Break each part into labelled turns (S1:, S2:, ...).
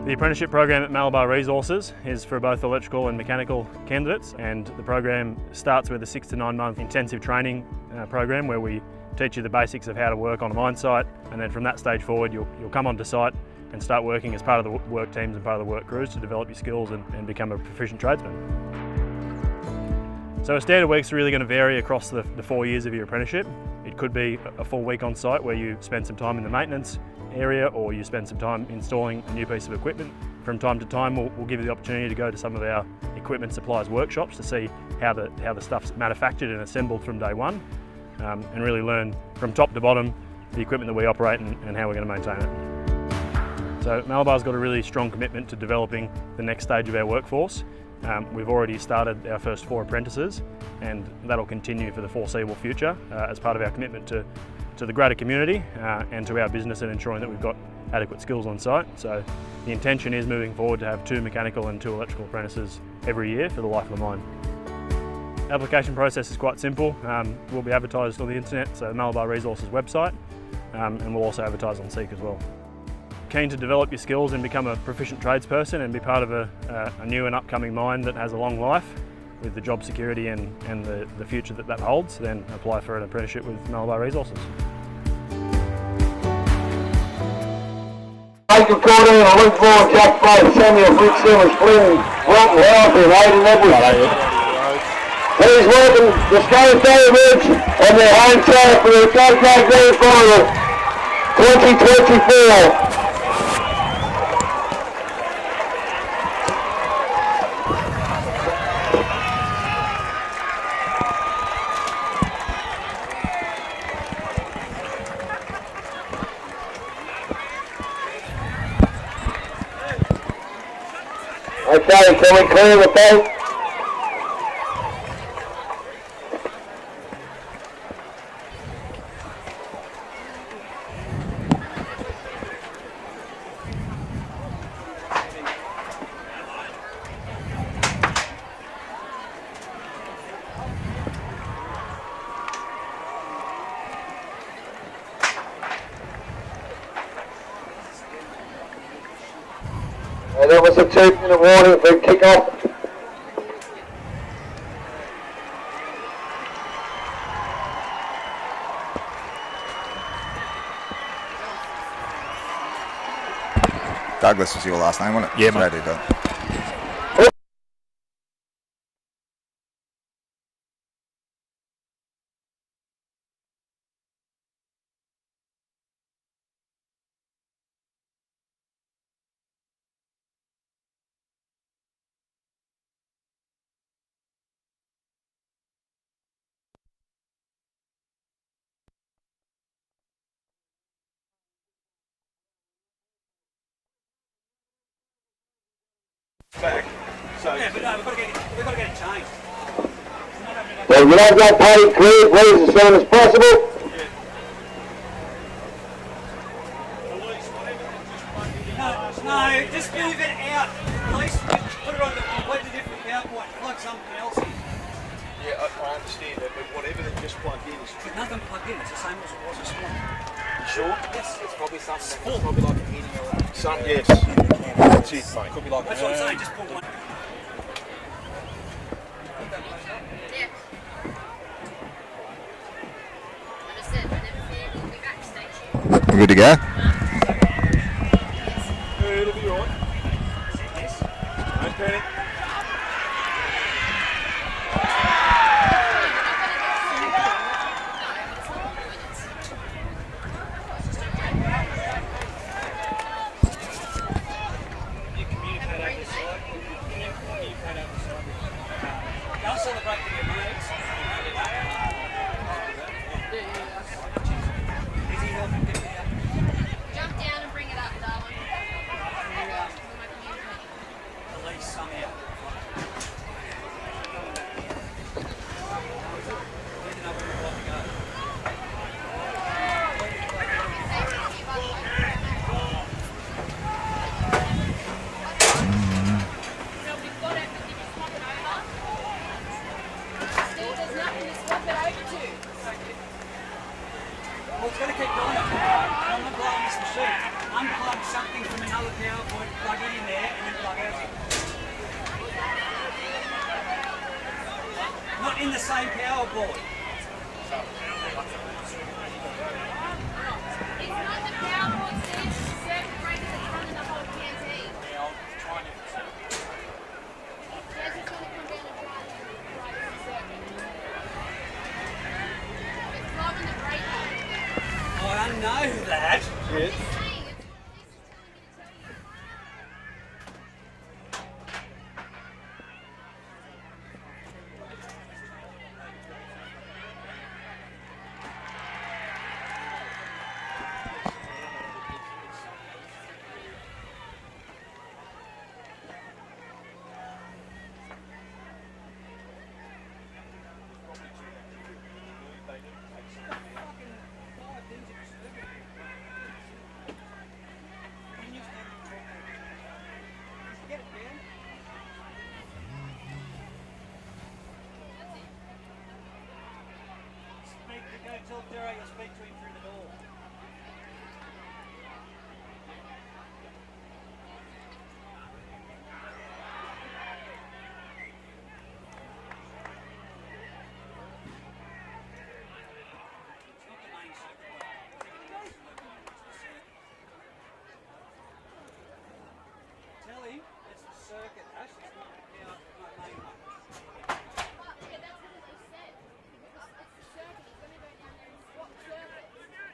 S1: The apprenticeship program at Malabar Resources is for both electrical and mechanical candidates, and the program starts with a 6 to 9 month intensive training program where we teach you the basics of how to work on a mine site, and then from that stage forward you'll come onto site and start working as part of the work teams and part of the work crews to develop your skills and become a proficient tradesman. So a standard week's really going to vary across the 4 years of your apprenticeship. It could be a full week on site where you spend some time in the maintenance area, or you spend some time installing a new piece of equipment. From time to time we'll give you the opportunity to go to some of our equipment suppliers workshops to see how the stuff's manufactured and assembled from day one, and really learn from top to bottom the equipment that we operate and how we're going to maintain it. So Malabar's got a really strong commitment to developing the next stage of our workforce. We've already started our first 4 apprentices, and that'll continue for the foreseeable future as part of our commitment to the greater community and to our business and ensuring that we've got adequate skills on site. So the intention is moving forward to have 2 mechanical and 2 electrical apprentices every year for the life of the mine. Application process is quite simple. We'll be advertised on the internet, so Malabar Resources website, and we'll also advertise on Seek as well. Keen to develop your skills and become a proficient tradesperson and be part of a new and upcoming mine that has a long life with the job security and the future that holds, then apply for an apprenticeship with Malabar Resources.
S2: Recording and Luke Vaughan, Jack Blake, Samuel Fitzsimmons, Flynn, Walton House and Hayden Edwards. Please welcome the Scone Thoroughbreds on their home track for the Cape Grand Final 2024. Okay, can we clear the boat? And that was a 2-minute warning for kick-off.
S3: Douglas was your last name, wasn't it?
S4: Yeah, mate.
S5: Back. So yeah, but no, we've got to get it changed.
S2: So you have that party clear, please, as soon as possible.
S5: No, just move it out. Please put it on the completely different PowerPoint. Plug something else in.
S6: Yeah, I understand that, but whatever they just plugged in is...
S5: But nothing plugged in. It's the same as it was this morning.
S6: You sure?
S5: Yes.
S6: It's probably something that's probably like a heating or something. Yes.
S5: That's
S6: it, mate. Could be like
S5: That's what I'm saying. Just put one.
S3: We're good to go?
S6: It'll be alright. Don't panic.
S5: I'll celebrate with your mates. Is he helping get me out? something from another power point, plug it in there, and then plug out. Not in the same power board.
S4: It's not the power board, Steve, it's the circuit breaker that's running the whole PNT.
S5: Yeah, I'll try and
S4: Yeah, just want to come down and try the circuit. It's blowing the breaker.
S5: I know that.
S4: I'm just saying, it's telling me to tell you.
S5: Tell Dero you'll speak to him through the door. It's not the main circuit. Tell him it's the circuit, Ash. It's not the main one.
S4: Yeah, that's what it said. It's the circuit. He's going to go down there and swap circuits. You know.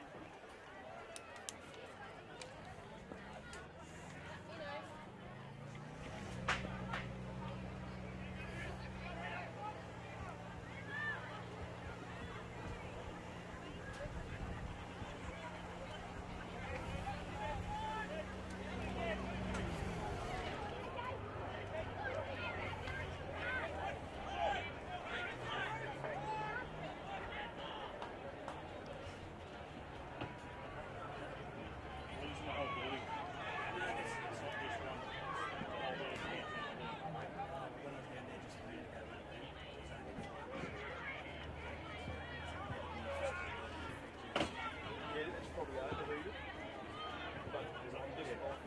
S6: Yeah, it's probably overheated. But just my fear is that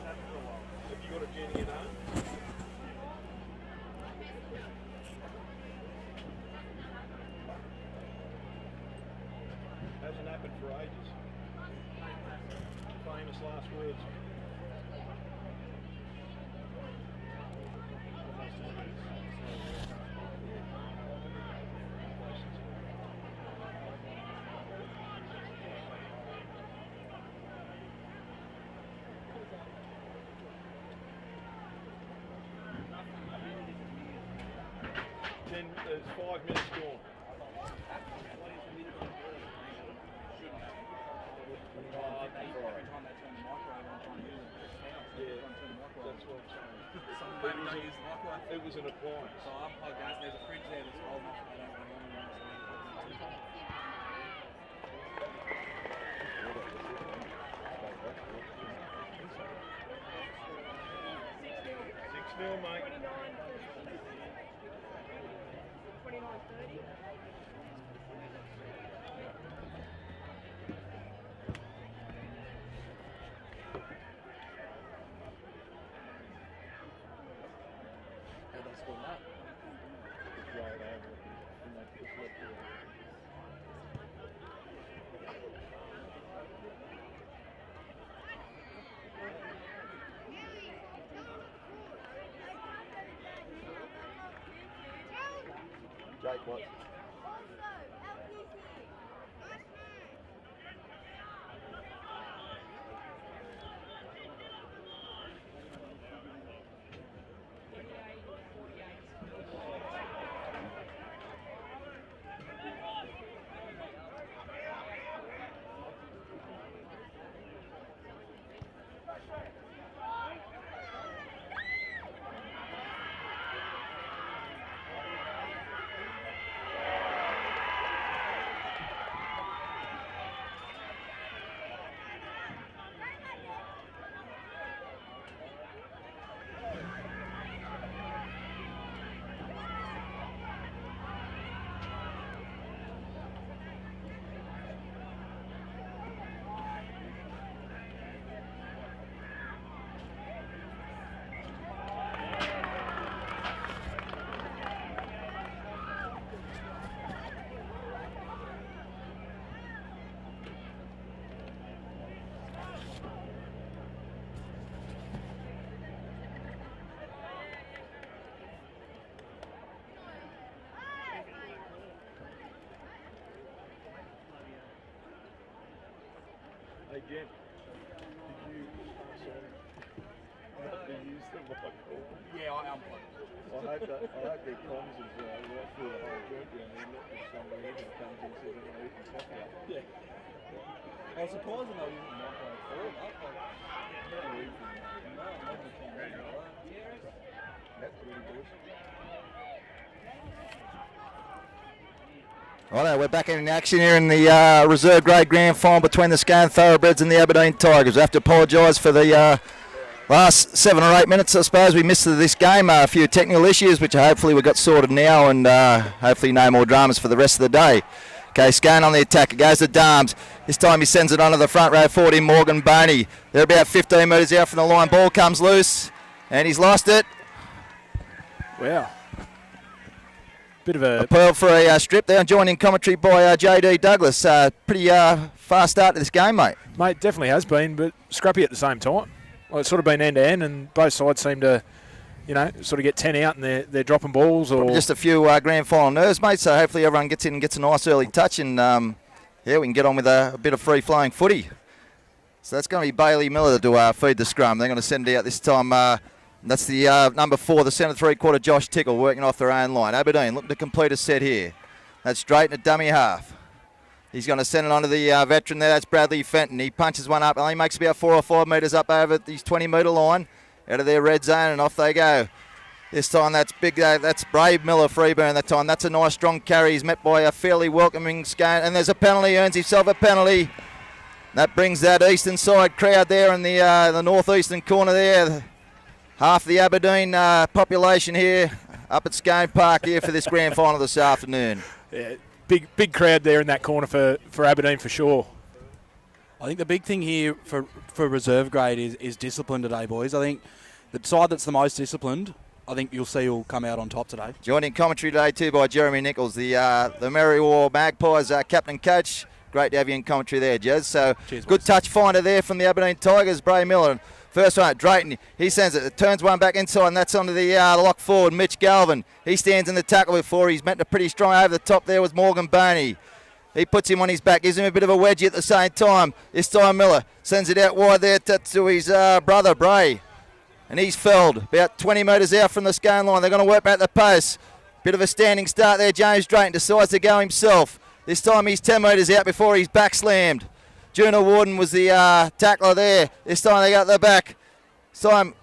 S6: have you got a Jenny at home? Hasn't happened for ages. Famous last words. There's 5 minutes gone. Yeah, that's what I'm saying. It was an appliance.
S7: So I'm guys, there's a fridge there that's old enough that I don't
S6: Nil, mate.
S4: 29:30.
S7: How they score that?
S6: Jake, what? Hey, Jen, did you use them like
S7: Yeah, I am.
S6: I hope their comms is right through the whole group and then if somebody even comes and says they're eating coffee up.
S7: Yeah. I was surprised when they were using microphone forward.
S6: That's really good.
S3: Righto, we're back in action here in the reserve grade grand final between the Scone Thoroughbreds and the Aberdeen Tigers. We have to apologise for the last 7 or 8 minutes, I suppose. We missed this game. A few technical issues, which hopefully we got sorted now, and hopefully no more dramas for the rest of the day. Okay, Scone on the attack. It goes to Darms. This time he sends it onto the front row forward in Morgan Boney. They're about 15 metres out from the line. Ball comes loose, and he's lost it.
S8: Wow. Bit of a
S3: Pearl for a strip there, joined in commentary by JD Douglas. Pretty fast start to this game, mate.
S8: Mate, definitely has been, but scrappy at the same time. Well, it's sort of been end-to-end, and both sides seem to, sort of get 10 out and they're dropping balls. Or
S3: probably just a few grand final nerves, mate, so hopefully everyone gets in and gets a nice early touch, and we can get on with a bit of free-flowing footy. So that's going to be Bailey Miller to feed the scrum. They're going to send it out this time. That's the number 4, the centre three-quarter, Josh Tickle, working off their own line. Aberdeen looking to complete a set here. That's Drayton at dummy half. He's going to send it on to the veteran there. That's Bradley Fenton. He punches one up. Only makes about 4 or 5 metres up over the 20-metre line. Out of their red zone, and off they go. This time that's big. That's Brave Miller freeburn that time. That's a nice, strong carry. He's met by a fairly welcoming Scone. And there's a penalty. Earns himself a penalty. That brings that eastern side crowd there in the northeastern corner there. Half the Aberdeen population here up at Scone Park here for this grand final this afternoon.
S8: Yeah, big crowd there in that corner for Aberdeen for sure.
S9: I think the big thing here for reserve grade is discipline today, boys. I think the side that's the most disciplined, I think you'll see will come out on top today.
S3: Joining commentary today too by Jeremy Nichols, the Merriwar Magpies captain coach. Great to have you in commentary there, Jez. So
S9: cheers,
S3: good
S9: boys.
S3: touch finder there from the Aberdeen Tigers, Bray Miller. First one, Drayton, he sends it, turns one back inside, and that's onto the lock forward, Mitch Galvin. He stands in the tackle before. He's meant to pretty strong over the top there with Morgan Boney. He puts him on his back, gives him a bit of a wedgie at the same time. This time Miller sends it out wide there to his brother, Bray. And he's felled about 20 metres out from the Scone line. They're going to work back the post. Bit of a standing start there. James Drayton decides to go himself. This time he's 10 metres out before he's back slammed. Juna Warden was the tackler there. This time they got the back. This time,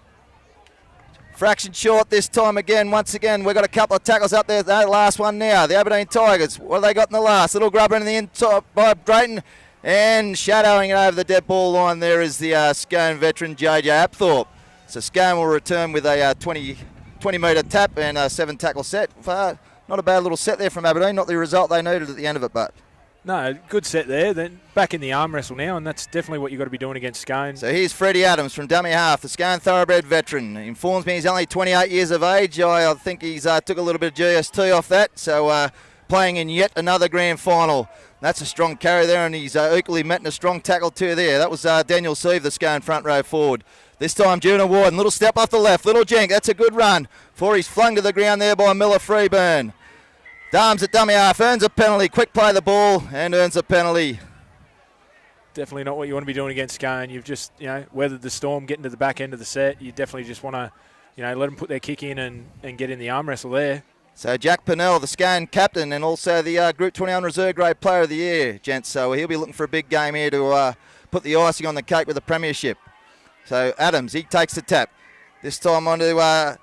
S3: fraction short this time again. Once again, we've got a couple of tackles up there. The last one now, the Aberdeen Tigers. What have they got in the last? Little grubber in the inside by Drayton. And shadowing it over the dead ball line there is the Scone veteran, JJ Apthorpe. So Scone will return with a 20-metre tap and a 7-tackle set. Not a bad little set there from Aberdeen. Not the result they needed at the end of it, but...
S8: No, good set there. Then back in the arm wrestle now, and that's definitely what you've got to be doing against Scone.
S3: So here's Freddie Adams from dummy half, the Scone Thoroughbred veteran. He informs me he's only 28 years of age. I think he's took a little bit of GST off that, so playing in yet another grand final. That's a strong carry there, and he's equally met in a strong tackle too there. That was Daniel Sieve, the Scone front row forward. This time Juna Warden, little step off the left, little jink, that's a good run. Before he's flung to the ground there by Miller Freeburn. Darms at dummy half, earns a penalty. Quick play the ball and earns a penalty.
S8: Definitely not what you want to be doing against Scone. You've just, weathered the storm, getting to the back end of the set. You definitely just want to, let them put their kick in and get in the arm wrestle there.
S3: So Jack Pennell, the Scone captain, and also the Group 21 Reserve Grade Player of the Year, gents. So he'll be looking for a big game here to put the icing on the cake with the premiership. So Adams, he takes the tap. This time on to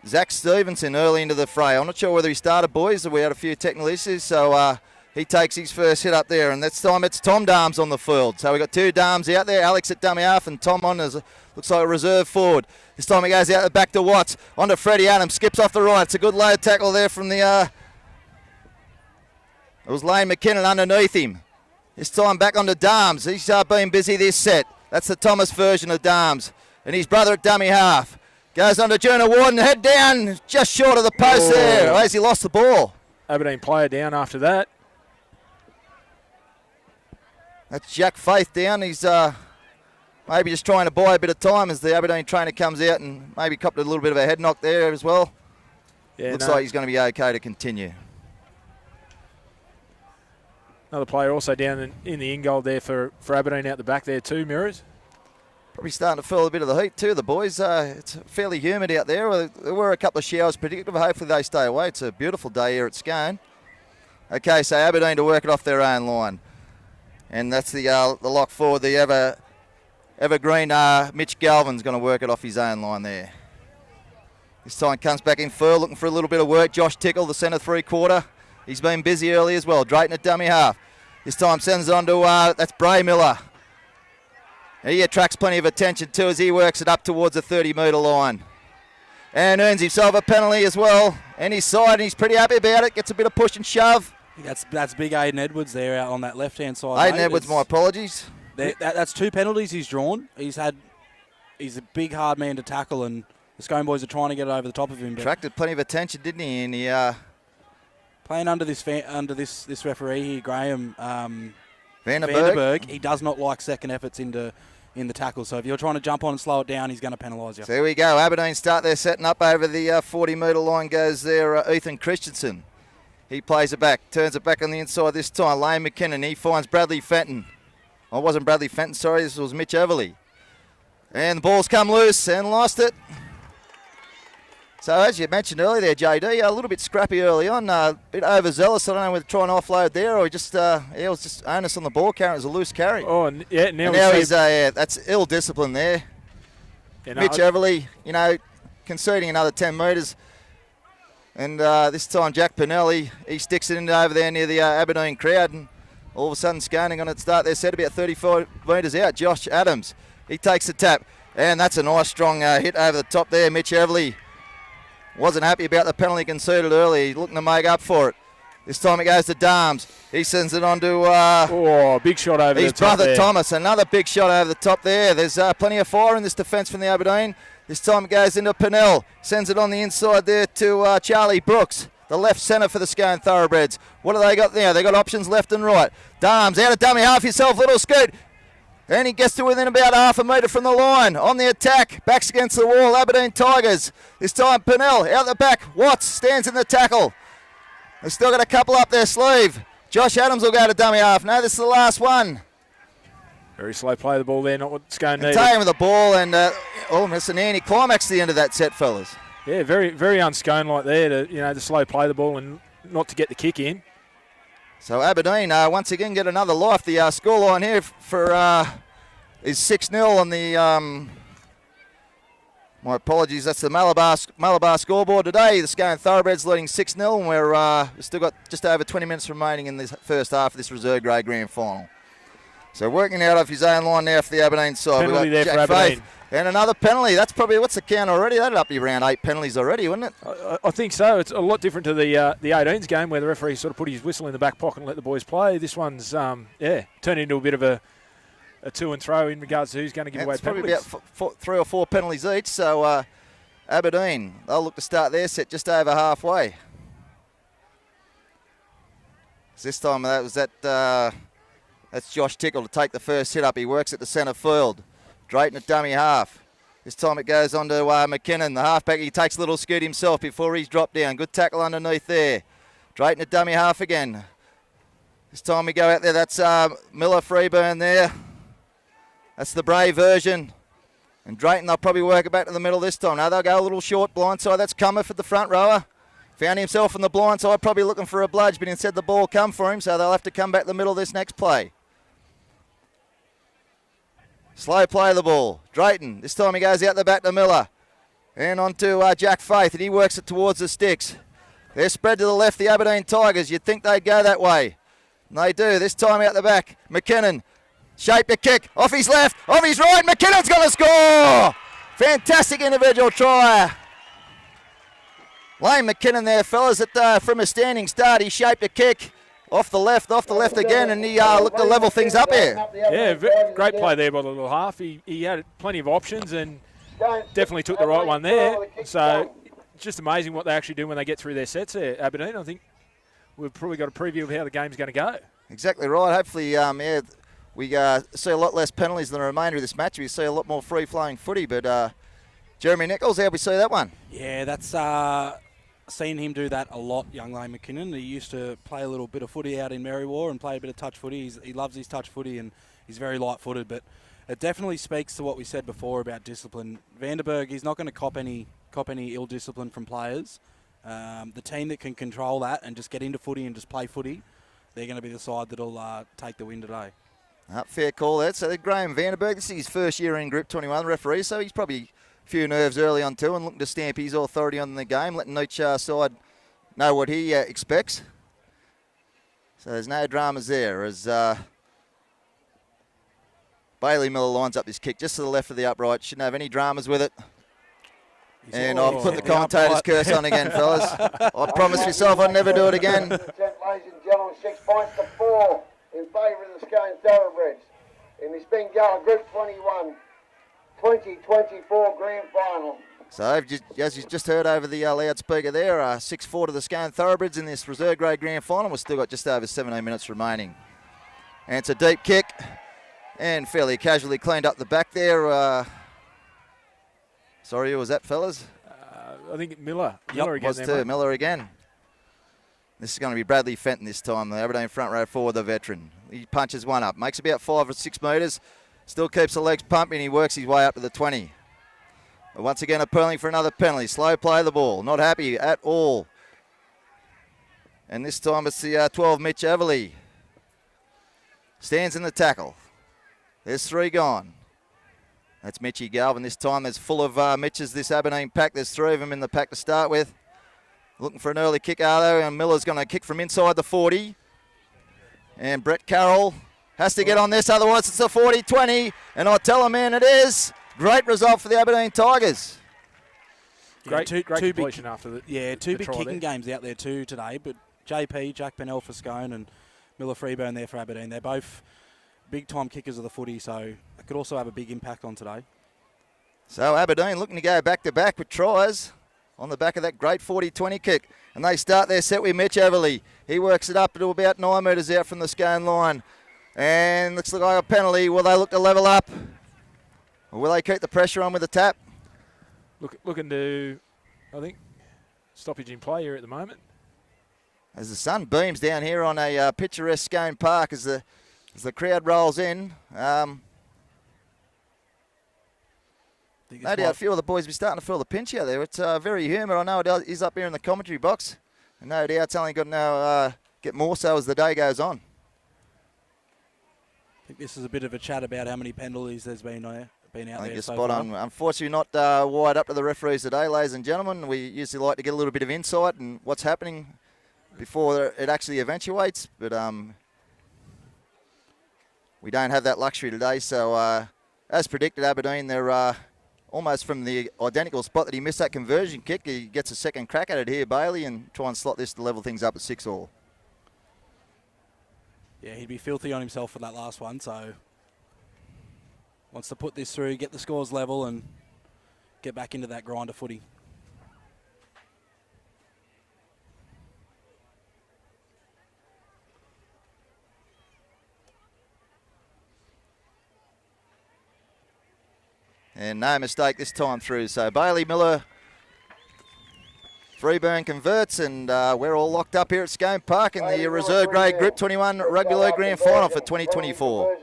S3: Zach Stevenson early into the fray. I'm not sure whether he started, boys, or we had a few technical issues. So he takes his first hit up there, and this time it's Tom Darms on the field. So we've got two Darms out there, Alex at dummy half and Tom on as looks like a reserve forward. This time he goes out the back to Watts, onto Freddie Adams, skips off the right. It's a good low tackle there from the... it was Lane McKinnon underneath him. This time back onto Darms. He's been busy this set. That's the Thomas version of Darms. And his brother at dummy half. Goes on to Jonah Warden, head down, just short of the post there. Oh, as he lost the ball.
S8: Aberdeen player down after that.
S3: That's Jack Faith down. He's maybe just trying to buy a bit of time as the Aberdeen trainer comes out and maybe copped a little bit of a head knock there as well. Yeah, looks like he's going to be okay to continue.
S8: Another player also down in the in goal there for Aberdeen out the back there too, Mirrors.
S3: Probably starting to feel a bit of the heat too, the boys. It's fairly humid out there. There were a couple of showers predicted, but hopefully they stay away. It's a beautiful day here at Scone. Okay, so Aberdeen to work it off their own line. And that's the lock forward, the evergreen Mitch Galvin's going to work it off his own line there. This time comes back in full, looking for a little bit of work. Josh Tickle, the centre three-quarter. He's been busy early as well. Drayton at dummy half. This time sends it on to, that's Bray Miller. He attracts plenty of attention too as he works it up towards the 30-metre line. And earns himself a penalty as well. And his side, and he's pretty happy about it. Gets a bit of push and shove.
S9: That's big Aiden Edwards there out on that left-hand side.
S3: Aiden Edwards, my apologies.
S9: That's two penalties he's drawn. He's a big, hard man to tackle, and the Scone boys are trying to get it over the top of him.
S3: Attracted plenty of attention, didn't he? And he
S9: playing under this referee here, Graham
S3: Vanderberg.
S9: He does not like second efforts in the tackle. So if you're trying to jump on and slow it down, he's going to penalise you.
S3: So here we go. Aberdeen start their setting up over the 40-metre line. Goes there, Ethan Christensen. He plays it back, turns it back on the inside this time. Lane McKinnon, he finds Bradley Fenton. Oh, it wasn't Bradley Fenton, sorry, this was Mitch Everly. And the ball's come loose and lost it. So as you mentioned earlier there, JD, a little bit scrappy early on, a bit overzealous. I don't know whether trying to offload there or just, it was just onus on the ball carrier. It was a loose carry.
S8: Oh, yeah,
S3: now he's, that's ill discipline there. Yeah, Mitch Everly, conceding another 10 metres. And this time Jack Pinelli, he sticks it in over there near the Aberdeen crowd. And all of a sudden Scone are going to start their set about 35 metres out. Josh Adams, he takes the tap. And that's a nice strong hit over the top there. Mitch Everly wasn't happy about the penalty conceded early. He's looking to make up for it. This time it goes to Darms. He sends it on to...
S8: big shot over the top
S3: his brother
S8: there.
S3: Thomas. Another big shot over the top there. There's plenty of fire in this defence from the Aberdeen. This time it goes into Pennell. Sends it on the inside there to Charlie Brooks, the left centre for the Scone Thoroughbreds. What have they got there? They got options left and right. Darms out of dummy half himself, little scoot. And he gets to within about half a metre from the line. On the attack, backs against the wall, Aberdeen Tigers. This time Pennell out the back. Watts stands in the tackle. They've still got a couple up their sleeve. Josh Adams will go to dummy half. No, this is the last one.
S8: Very slow play of the ball there, not what Scone needed.
S3: Taking with the ball and almost an anti-climax to the end of that set, fellas.
S8: Yeah, very, very un-Scone like there to slow play the ball and not to get the kick in.
S3: So Aberdeen once again get another life. The scoreline here for is 6-0 on the. My apologies. That's the Malabar scoreboard today. The Scone Thoroughbreds leading 6-0, and we've still got just over 20 minutes remaining in this first half of this reserve grade grand final. So working out off his own line now for the Aberdeen side.
S8: Penalty there
S3: Jack
S8: for Aberdeen.
S3: Faith and another penalty. That's probably what's the count already? That'd up to around 8 penalties already, wouldn't it?
S8: I think so. It's a lot different to the 18s game where the referee sort of put his whistle in the back pocket and let the boys play. This one's turned into a bit of a to and throw in regards to who's going to give away penalties.
S3: It's probably about 3 or 4 penalties each. So Aberdeen, they'll look to start their set just over halfway. This time that's Josh Tickle to take the first hit up. He works at the centre field. Drayton at dummy half. This time it goes on to McKinnon, the halfback. He takes a little scoot himself before he's dropped down. Good tackle underneath there. Drayton at dummy half again. This time we go out there. That's Miller Freeburn there. That's the Brave version. And Drayton, they'll probably work it back to the middle this time. Now they'll go a little short blindside. That's Cummer for the front rower. Found himself in the blind side, probably looking for a bludge, but instead the ball come for him, so they'll have to come back the middle this next play. Slow play of the ball. Drayton, this time he goes out the back to Miller. And on to Jack Faith, and he works it towards the sticks. They're spread to the left, the Aberdeen Tigers. You'd think they'd go that way. And they do. This time out the back, McKinnon. Shape a kick. Off his left, off his right. McKinnon's going to score! Fantastic individual try. Lane McKinnon there, fellas, from a standing start. He shaped a kick off the left again, and he looked to level things up here.
S8: Yeah, great play there by the little half. He had plenty of options and definitely took the right one there. So it's just amazing what they actually do when they get through their sets there, Aberdeen. I think we've probably got a preview of how the game's going to go.
S3: Exactly right. Hopefully, we see a lot less penalties than the remainder of this match. We see a lot more free-flowing footy, but Jeremy Nichols, how we see that one?
S9: Yeah, that's seen him do that a lot, young Lane McKinnon. He used to play a little bit of footy out in Merriwar and play a bit of touch footy. He loves his touch footy and he's very light-footed, but it definitely speaks to what we said before about discipline. Vandenberg, he's not going to cop any ill discipline from players. The team that can control that and just get into footy and just play footy, they're going to be the side that'll take the win today.
S3: Fair call there. So Graham Vandenberg, this is his first year in Group 21 referee, so he's probably a few nerves early on too and looking to stamp his authority on the game, letting each side know what he expects. So there's no dramas there as Bailey Miller lines up this kick just to the left of the upright. Shouldn't have any dramas with it. And I've put the commentator's curse on again, fellas. I promised myself I'd never do it again.
S2: Ladies and gentlemen, 6 points to 4 in favour of the Scone Thoroughbreds in this Bengala Group 21 2024 Grand Final.
S3: So as you just heard over the loudspeaker there, 6-4 to the Scone Thoroughbreds in this reserve grade Grand Final. We've still got just over 17 minutes remaining. And it's a deep kick and fairly casually cleaned up the back there. Sorry, who was that, fellas?
S8: I think Miller
S3: Yep,
S8: again.
S3: was too. Miller again. This is going to be Bradley Fenton this time, the Aberdeen front row forward, the veteran. He punches one up, makes about 5 or 6 metres, still keeps the legs pumping, he works his way up to the 20. But once again, appealing for another penalty. Slow play of the ball, not happy at all. And this time it's the 12, Mitch Everly. Stands in the tackle. There's 3 gone. That's Mitchy Galvin. This time there's full of Mitches, this Aberdeen pack. There's 3 of them in the pack to start with. Looking for an early kick, Arlo, and Miller's going to kick from inside the 40. And Brett Carroll has to get on this, otherwise it's a 40-20. And I tell him, man, it is. Great result for the Aberdeen Tigers.
S8: Great completion after the
S9: two
S8: the
S9: big
S8: try
S9: kicking
S8: there.
S9: games out there too today. But JP, Jack Pennell for Scone, and Miller Freeburn there for Aberdeen. They're both big-time kickers of the footy, so it could also have a big impact on today.
S3: So Aberdeen looking to go back-to-back with tries on the back of that great 40-20 kick. And they start their set with Mitch Everly. He works it up to about 9 metres out from the Scone line. And looks like a penalty. Will they look to level up? Or will they keep the pressure on with the tap?
S8: Looking to, I think, stoppage in play here at the moment.
S3: As the sun beams down here on a picturesque Scone Park as the crowd rolls in. No doubt a few of the boys will be starting to feel the pinch out there. It's very humid. I know it is up here in the commentary box. And no doubt it's only going to now get more so as the day goes on.
S9: I think this is a bit of a chat about how many penalties there's been out
S3: I think
S9: there
S3: you're
S9: so
S3: spot
S9: far.
S3: on. Unfortunately, not wide up to the referees today, ladies and gentlemen. We usually like to get a little bit of insight and what's happening before it actually eventuates. But we don't have that luxury today. So as predicted, Aberdeen, they're almost from the identical spot that he missed that conversion kick. He gets a second crack at it here, Bailey, and try and slot this to level things up at 6-all.
S9: Yeah, he'd be filthy on himself for that last one, so wants to put this through, get the scores level, and get back into that grinder footy.
S3: And no mistake this time through. So Bailey Miller Freeburn converts, and we're all locked up here at Scone Park in the reserve grade Group 21 Rugby League Grand Final for 2024.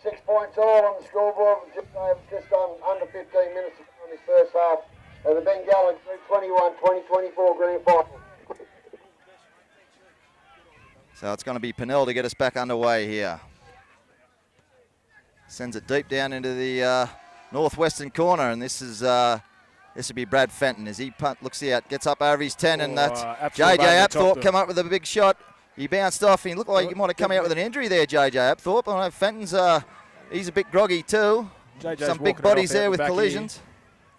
S2: 6 points all on the scoreboard, just under 15 minutes in this first half of the Bengali Group 21 2024 Grand Final.
S3: So it's going to be Pennell to get us back underway here. Sends it deep down into the northwestern corner, and this would be Brad Fenton as he looks out, gets up over his 10, and that's JJ Apthorpe come up with a big shot. He bounced off. He looked like he might have come out with an injury there, JJ Apthorpe. I know Fenton's he's a bit groggy too. Some big bodies there with collisions.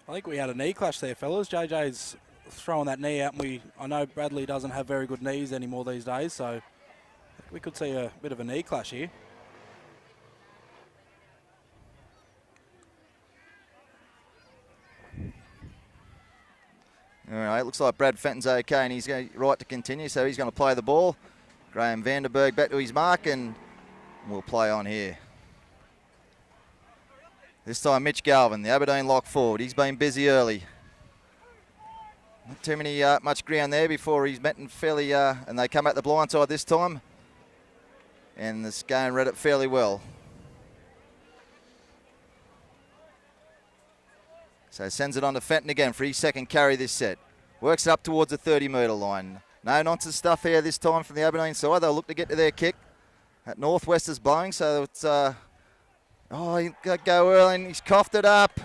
S9: I think we had a knee clash there, fellas. JJ's throwing that knee out, and I know Bradley doesn't have very good knees anymore these days, so we could see a bit of a knee clash here.
S3: All right, looks like Brad Fenton's okay, and he's right to continue, so he's going to play the ball. Graham Vanderberg back to his mark, and we'll play on here. This time Mitch Galvin, the Aberdeen lock forward. He's been busy early. Not too many much ground there before he's met and fairly, and they come at the blind side this time. And the Scone read it fairly well. So sends it on to Fenton again for his second carry this set. Works it up towards the 30-metre line. No nonsense stuff here this time from the Aberdeen side. They'll look to get to their kick. That Northwest is blowing, so it's... he got to go early, and he's coughed it up.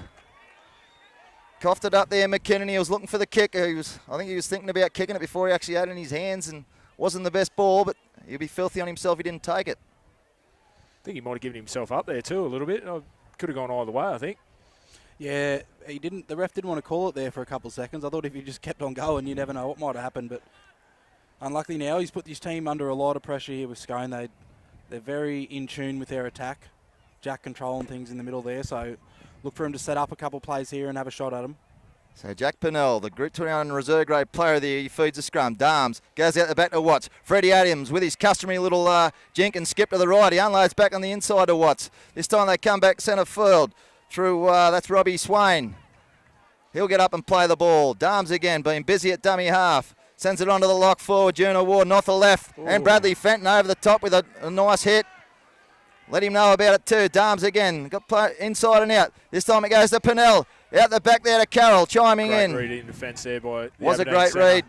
S3: Coughed it up there, McKinnon. He was looking for the kick. I think he was thinking about kicking it before he actually had it in his hands, and wasn't the best ball, but he'll be filthy on himself if he didn't take it.
S8: I think he might have given himself up there too a little bit. Could have gone either way, I think.
S9: Yeah, he didn't. The ref didn't want to call it there for a couple of seconds. I thought if he just kept on going, you never know what might have happened. But unluckily now, he's put his team under a lot of pressure here with Scone. They're very in tune with their attack. Jack controlling things in the middle there, so look for him to set up a couple of plays here and have a shot at him.
S3: So Jack Pennell, the Group 21 reserve grade player of the year, he feeds the scrum. Darms goes out the back to Watts. Freddie Adams with his customary little Jenkins skip to the right. He unloads back on the inside to Watts. This time they come back centre field through, that's Robbie Swain. He'll get up and play the ball. Darms again, being busy at dummy half. Sends it onto the lock forward, Juno Ward, off the left. Ooh. And Bradley Fenton over the top with a nice hit. Let him know about it too. Darms again. Got play inside and out. This time it goes to Pennell. Out the back there to Carroll, chiming in.
S8: Great read in defence there by the
S3: Was
S8: Aberdeen
S3: a great
S8: centre.
S3: read.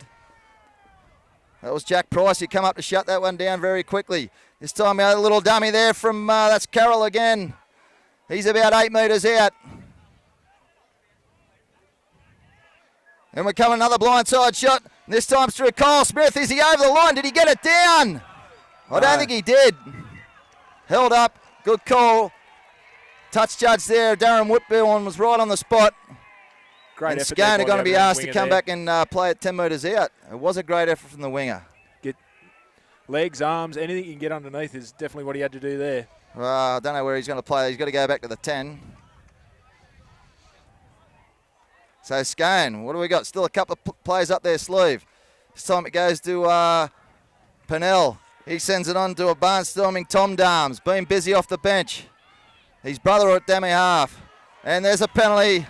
S3: That was Jack Price. He come up to shut that one down very quickly. This time a little dummy there from, that's Carroll again. He's about 8 metres out. And we're coming another blindside shot. This time through Kyle Smith. Is he over the line? Did he get it down? I don't think he did. Held up. Good call. Touch judge there. Darren Whitburn was right on the spot.
S8: Great
S3: and
S8: effort.
S3: Scone are going to be asked to come
S8: there.
S3: back and play it 10 metres out. It was a great effort from the winger.
S8: Get legs, arms, anything you can get underneath is definitely what he had to do there.
S3: I don't know where he's going to play. He's got to go back to the 10. So Scone, what do we got? Still a couple of plays up their sleeve. This time it goes to Pennell. He sends it on to a barnstorming Tom Darms, being busy off the bench. His brother at dummy half. And there's a penalty,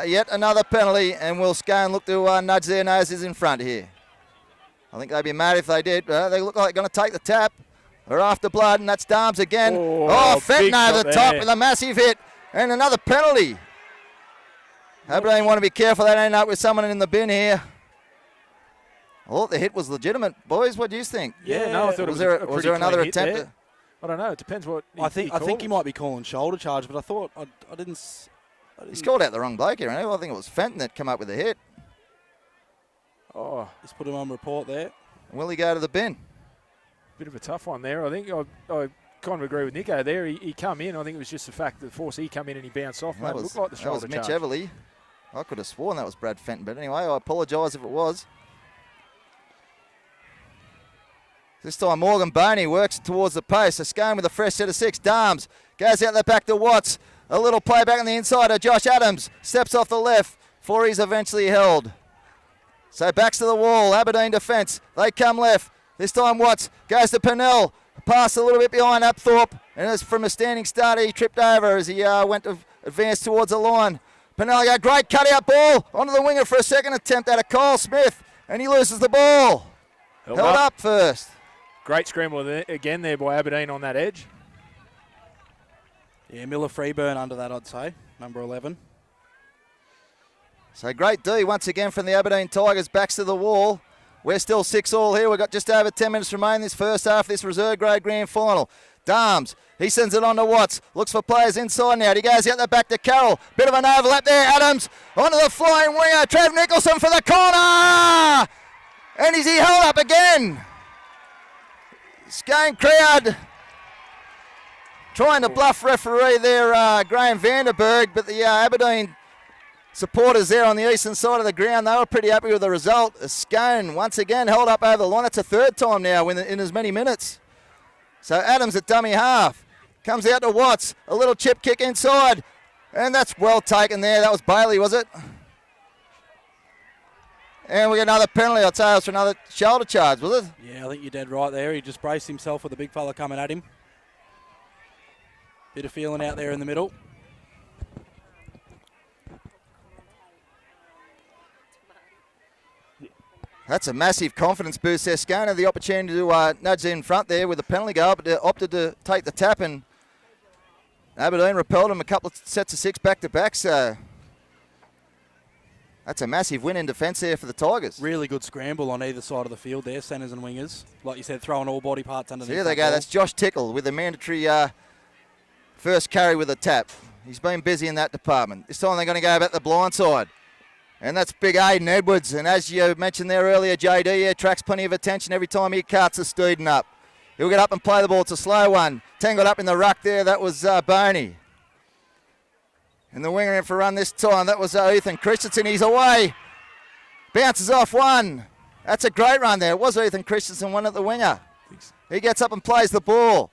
S3: yet another penalty, and will Scone look to nudge their noses in front here? I think they'd be mad if they did, but they look like they're going to take the tap. They're after blood, and that's Darms again. Fenton over the top with a massive hit, and another penalty. Aberdeen want to be careful they don't end up with someone in the bin here. I thought the hit was legitimate. Boys, what do you think?
S8: Yeah, no, I thought
S3: was
S8: it was
S3: there another attempt?
S8: There. I don't know. It depends what
S9: I think he might be calling shoulder charge, but I thought I didn't.
S3: He's called out the wrong bloke here. I think it was Fenton that come up with the hit.
S8: Oh,
S9: just put him on report there.
S3: And will he go to the bin?
S8: Bit of a tough one there. I think I kind of agree with Nico there. He come in. I think it was just the fact that Force he come in and he bounced off. It looked like the shoulder
S3: that was Mitch
S8: charge.
S3: Everly. I could have sworn that was Brad Fenton, but anyway, I apologise if it was. This time Morgan Boney works towards the post. A Scone with a fresh set of 6. Darms goes out the back to Watts. A little play back on the inside to Josh Adams. Steps off the left. Forey's eventually held. So backs to the wall. Aberdeen defence. They come left. This time Watts goes to Pennell. Pass a little bit behind Apthorpe. And it's from a standing start he tripped over as he went to advance towards the line. Penelli, great cut-out ball onto the winger for a second attempt out of Kyle Smith, and he loses the ball. Held up first.
S8: Great scramble again there by Aberdeen on that edge.
S9: Yeah, Miller Freeburn under that, I'd say, number 11.
S3: So great D once again from the Aberdeen Tigers, backs to the wall. We're still 6-all here. We've got just over 10 minutes remaining this first half of this reserve grade grand final. Darms, he sends it on to Watts. Looks for players inside now. He goes out the back to Carroll. Bit of an overlap there. Adams onto the flying winger. Trev Nicholson for the corner. And is he held up again? Scone crowd trying to bluff referee there, Graham Vanderberg, but the Aberdeen supporters there on the eastern side of the ground, they were pretty happy with the result. Scone once again held up over the line. It's a third time now in as many minutes. So Adams at dummy half. Comes out to Watts. A little chip kick inside. And that's well taken there. That was Bailey, was it? And we get another penalty. I'd say it was for another shoulder charge, was it?
S9: Yeah, I think you're dead right there. He just braced himself with a big fella coming at him. Bit of feeling out there in the middle.
S3: That's a massive confidence boost there. Scone had the opportunity to nudge in front there with the penalty goal, but opted to take the tap, and Aberdeen repelled him a couple of sets of 6 back-to-back, so that's a massive win in defence there for the Tigers.
S9: Really good scramble on either side of the field there, centres and wingers. Like you said, throwing all body parts underneath.
S3: So here they go. That's Josh Tickle with the mandatory first carry with a tap. He's been busy in that department. This time they're going to go back the blind side. And that's big Aiden Edwards. And as you mentioned there earlier, JD attracts plenty of attention every time he cuts a student up. He'll get up and play the ball. It's a slow one. Tangled up in the ruck there. That was Boney. And the winger in for a run this time. That was Ethan Christensen. He's away. Bounces off one. That's a great run there. It was Ethan Christensen, one at the winger. He gets up and plays the ball.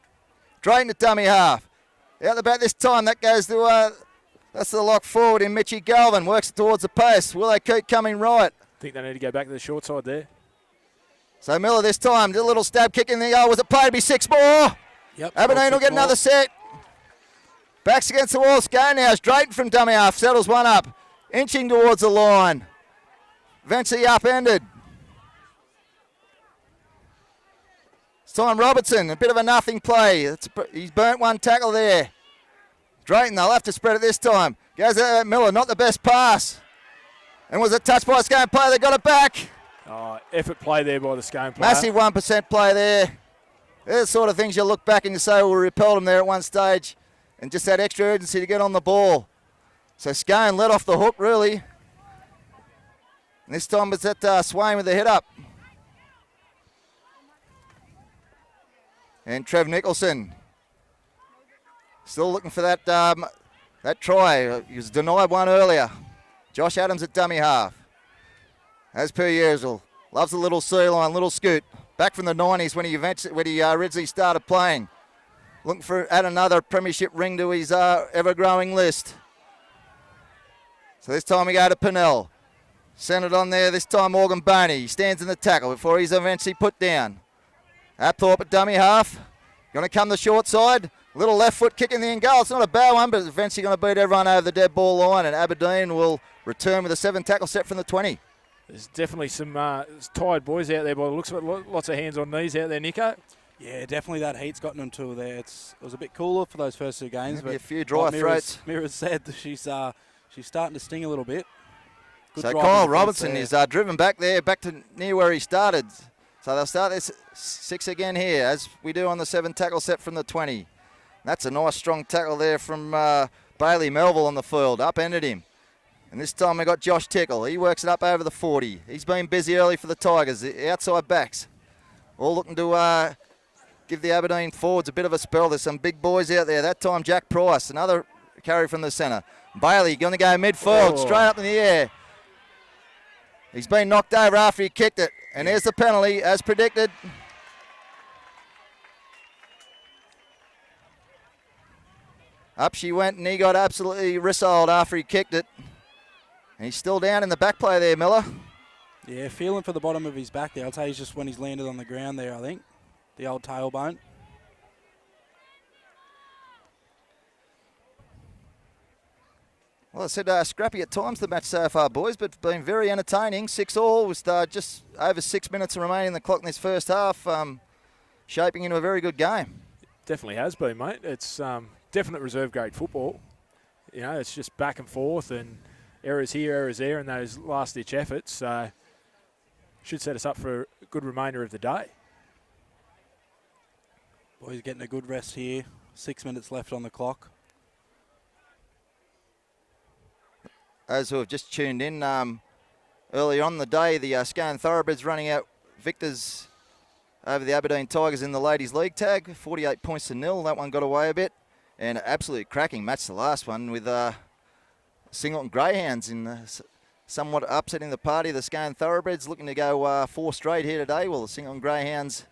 S3: Drayton at dummy half. Out the back this time. That goes to... that's the lock forward in Mitchie Galvin. Works towards the post. Will they keep coming right?
S8: I think they need to go back to the short side there.
S3: So Miller this time did a little stab kick in the goal. Was it played to be 6 more?
S9: Yep.
S3: Aberdeen will get another set. Backs against the wall. Scone now. Drayton from dummy half. Settles one up. Inching towards the line. Eventually upended. It's time Robertson. A bit of a nothing play. He's burnt one tackle there. Drayton, they'll have to spread it this time. Goes out at Miller, not the best pass. And was it touched by a Scone player? They got it back.
S8: Effort play there by the Scone player.
S3: Massive 1% play there. They're the sort of things you look back and you say, well, we repelled them there at one stage. And just that extra urgency to get on the ball. So Scone let off the hook, really. And this time it's at Swain with the hit up. And Trev Nicholson. Still looking for that try. He was denied one earlier. Josh Adams at dummy half. As per usual. Loves a little sea line, little scoot. Back from the 90s when he originally started playing. Looking for add another premiership ring to his ever-growing list. So this time we go to Pennell. Send it on there. This time Morgan Boney. He stands in the tackle before he's eventually put down. Apthorpe at dummy half. Going to come the short side. Little left foot kick in the end goal. It's not a bad one, but it's eventually going to beat everyone over the dead ball line, and Aberdeen will return with a 7 tackle set from the 20.
S8: There's definitely some tired boys out there by the looks of it. Lots of hands on knees out there, Nico.
S9: Yeah, definitely that heat's gotten them to there. It was a bit cooler for those first 2 games.
S3: Maybe
S9: but
S3: a few dry throats.
S9: Mira's said that she's starting to sting a little bit. Good
S3: So
S9: drive
S3: Kyle
S9: in defence
S3: Robertson
S9: there.
S3: is driven back there, back to near where he started. So they'll start this 6 again here, as we do on the 7 tackle set from the 20. That's a nice strong tackle there from Bailey Melville on the field. Upended him. And this time we got Josh Tickle. He works it up over the 40. He's been busy early for the Tigers. The outside backs all looking to give the Aberdeen forwards a bit of a spell. There's some big boys out there. That time Jack Price, another carry from the centre. Bailey going to go midfield, straight up in the air. He's been knocked over after he kicked it. And there's the penalty, as predicted. Up she went, and he got absolutely rissoled after he kicked it. And he's still down in the back play there, Miller.
S9: Yeah, feeling for the bottom of his back there. I'll tell you just when he's landed on the ground there, I think. The old tailbone.
S3: Well, I said scrappy at times the match so far, boys, but been very entertaining. 6-all with just over 6 minutes remaining in the clock in this first half, shaping into a very good game.
S8: Definitely has been, mate. It's definite reserve grade football. You know, it's just back and forth and errors here, errors there, and those last-ditch efforts. So should set us up for a good remainder of the day.
S9: Boys getting a good rest here. 6 minutes left on the clock.
S3: Those who have just tuned in, earlier on in the day, the Scone Thoroughbreds running out victors over the Aberdeen Tigers in the Ladies League tag, 48 points to 0. That one got away a bit. And an absolutely cracking match, the last one, with Singleton Greyhounds in somewhat upsetting the party. The Scone Thoroughbreds looking to go 4 straight here today. Well, the Singleton Greyhounds,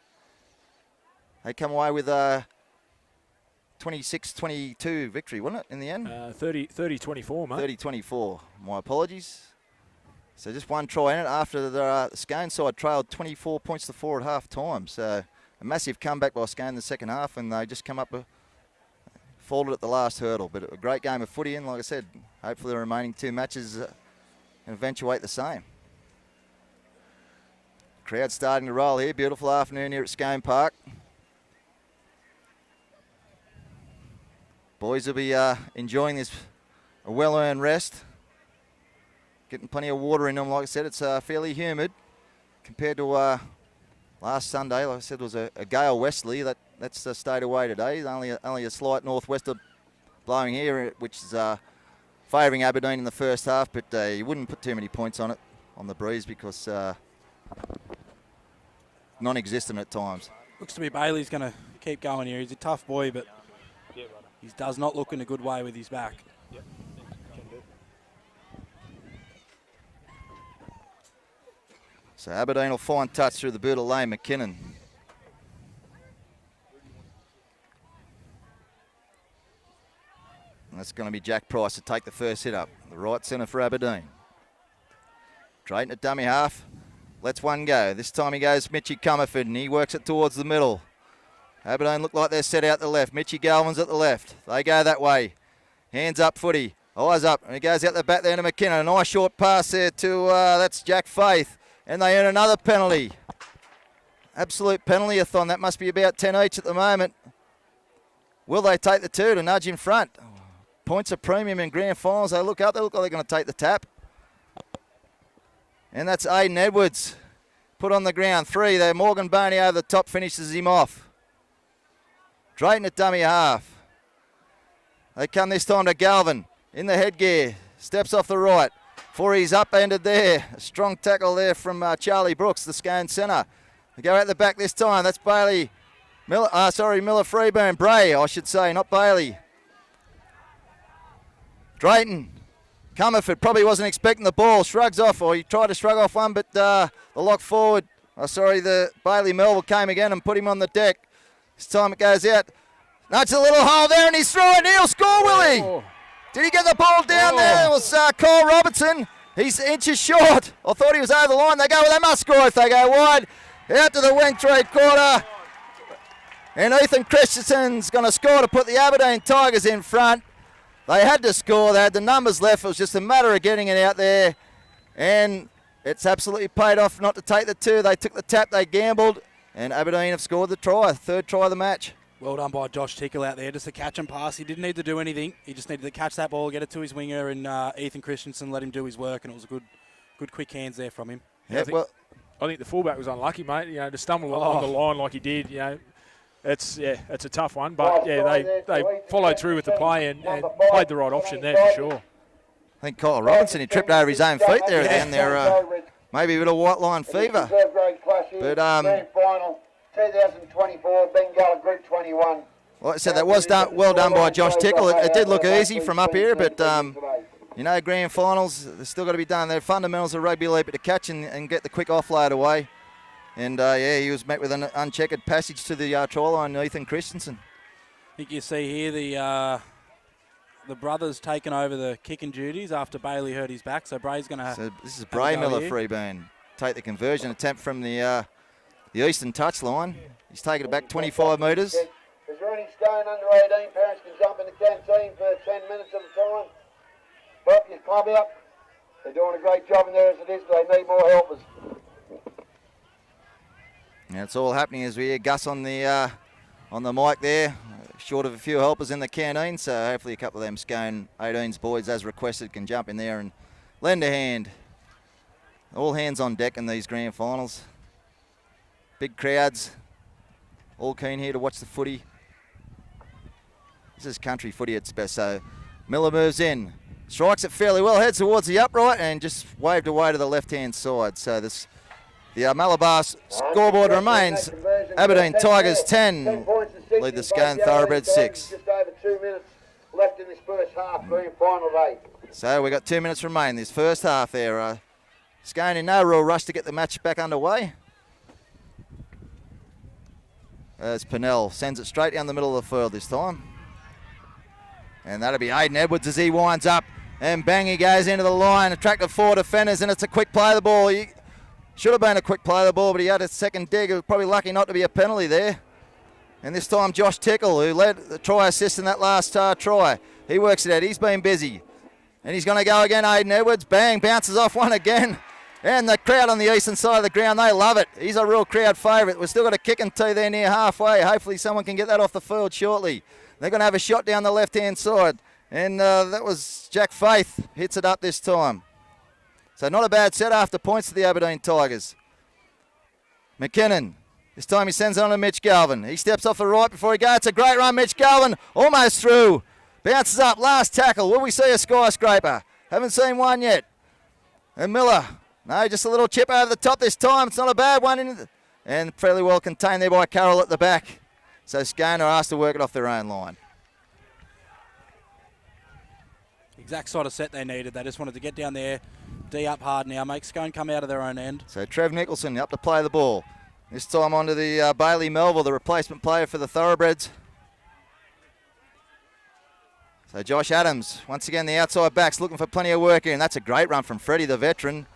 S3: they come away with 26-22 victory, wasn't it, in the end?
S8: 30-24, mate.
S3: 30-24. My apologies. So just one try in it after the Scone side trailed 24 points to 4 at half time. So a massive comeback by Scone in the second half, and they just come up, folded at the last hurdle. But a great game of footy, and like I said, hopefully the remaining 2 matches can eventuate the same. Crowd starting to roll here. Beautiful afternoon here at Scone Park. Boys will be enjoying this a well-earned rest. Getting plenty of water in them. Like I said, it's fairly humid compared to last Sunday. Like I said, it was a gale westerly. That's stayed away today. Only a slight northwester blowing here, which is favouring Aberdeen in the first half. But you wouldn't put too many points on it, on the breeze, because non-existent at times.
S9: Looks to be Bailey's going to keep going here. He's a tough boy, but he does not look in a good way with his back.
S3: So Aberdeen will find touch through the boot of Lane McKinnon. And that's going to be Jack Price to take the first hit up. The right centre for Aberdeen. Drayton at dummy half. Lets one go. This time he goes Mitchie Comerford, and he works it towards the middle. Aberdeen look like they're set out the left. Mitchie Galvin's at the left. They go that way. Hands up footy. Eyes up. And he goes out the back there to McKinnon. A nice short pass there to, that's Jack Faith. And they earn another penalty. Absolute penalty-a-thon. That must be about 10 each at the moment. Will they take the 2 to nudge in front? Points of premium in grand finals. They look up. They look like they're going to take the tap. And that's Aiden Edwards. Put on the ground. 3 there. Morgan Boney over the top finishes him off. Drayton at dummy half. They come this time to Galvin. In the headgear. Steps off the right. For he's upended there. A strong tackle there from Charlie Brooks, the Scone centre. They go out the back this time. That's Bailey. Miller Freeburn. Bray, I should say, not Bailey. Drayton. Comerford probably wasn't expecting the ball. Shrugs off, or he tried to shrug off one, but the lock forward. The Bailey Melville came again and put him on the deck. This time it goes out. Nudge a little hole there, and he's throwing. He'll score, will he?
S8: Oh.
S3: Did he get the ball down there? It was Cole Robertson. He's inches short. I thought he was over the line. They go, well, they must score if they go wide. Out to the wing 3/4. And Ethan Christensen's going to score to put the Aberdeen Tigers in front. They had to score. They had the numbers left. It was just a matter of getting it out there. And it's absolutely paid off not to take the 2. They took the tap. They gambled. And Aberdeen have scored the try. 3rd try of the match.
S9: Well done by Josh Tickle out there. Just a catch and pass. He didn't need to do anything. He just needed to catch that ball, get it to his winger, and Ethan Christensen let him do his work, and it was a good quick hands there from him.
S3: Yeah,
S8: I think the fullback was unlucky, mate. You know, to stumble on the line like he did. You know, it's a tough one, but they followed through with the play and played the right option there for sure.
S3: I think Kyle Robinson, he tripped over his own feet there at the end there. Maybe a bit of white line fever. But
S2: 2024 Bengala Group 21.
S3: Like I said, that was well done by Josh Tickle. It did look easy from up here, but you know, grand finals, they're still got to be done. They're fundamentals of rugby league, but to catch and get the quick offload away. And he was met with an uncheckered passage to the try line, Ethan Christensen.
S9: I think you see here the brothers taking over the kicking duties after Bailey hurt his back. So Bray's going to. So
S3: this is Bray Miller Freeburn. Take the conversion attempt from the eastern touchline. He's taken it back 25 metres.
S2: Is there any Scone under 18 parents can jump in the canteen for 10 minutes at a time? Help your club out. They're doing a great job in there as it is, but they need more helpers.
S3: And it's all happening as we hear Gus on the mic there. Short of a few helpers in the canteen, so hopefully a couple of them Scone 18s boys, as requested, can jump in there and lend a hand. All hands on deck in these grand finals. Big crowds, all keen here to watch the footy. This is country footy at its best. So Miller moves in, strikes it fairly well, heads towards the upright and just waved away to the left-hand side. So the Malabar scoreboard remains Aberdeen Tigers 10, lead the Scone Thoroughbreds 6.
S2: Just over 2 minutes left in this first half, grand final day.
S3: So we got 2 minutes remaining this first half there. Scone in no real rush to get the match back underway. As Pennell sends it straight down the middle of the field this time. And that'll be Aidan Edwards as he winds up. And bang, he goes into the line, attracted 4 defenders, and it's a quick play of the ball. He should have been a quick play of the ball, but he had a second dig. It was probably lucky not to be a penalty there. And this time Josh Tickle, who led the try assist in that last try, he works it out. He's been busy. And he's going to go again, Aidan Edwards. Bang, bounces off one again. And the crowd on the eastern side of the ground, they love it. He's a real crowd favourite. We've still got a kick and two there near halfway. Hopefully someone can get that off the field shortly. They're going to have a shot down the left-hand side. And that was Jack Faith, hits it up this time. So not a bad set after points to the Aberdeen Tigers. McKinnon, this time he sends it on to Mitch Galvin. He steps off the right before he goes. It's a great run, Mitch Galvin, almost through. Bounces up, last tackle. Will we see a skyscraper? Haven't seen one yet. And Miller, no, just a little chip over the top this time. It's not a bad one. And fairly well contained there by Carroll at the back. So Scone are asked to work it off their own line.
S9: Exact sort of set they needed. They just wanted to get down there, D up hard now, make Scone come out of their own end.
S3: So Trev Nicholson up to play the ball. This time onto the Bailey Melville, the replacement player for the Thoroughbreds. So Josh Adams, once again the outside backs looking for plenty of work here, and that's a great run from Freddie, the veteran.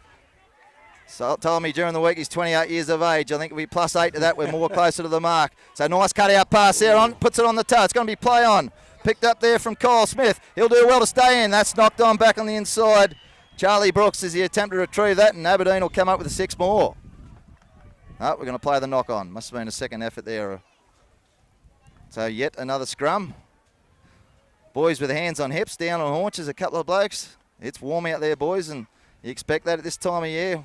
S3: So told me during the week he's 28 years of age. I think if we +8 to that, we're more closer to the mark. So nice cut out pass there, on puts it on the toe. It's going to be play on. Picked up there from Kyle Smith. He'll do well to stay in. That's knocked on back on the inside. Charlie Brooks as he attempted to retrieve that, and Aberdeen will come up with 6 more. Oh, we're going to play the knock on. Must have been a second effort there. So yet another scrum. Boys with hands on hips, down on haunches, a couple of blokes. It's warm out there, boys, and you expect that at this time of year.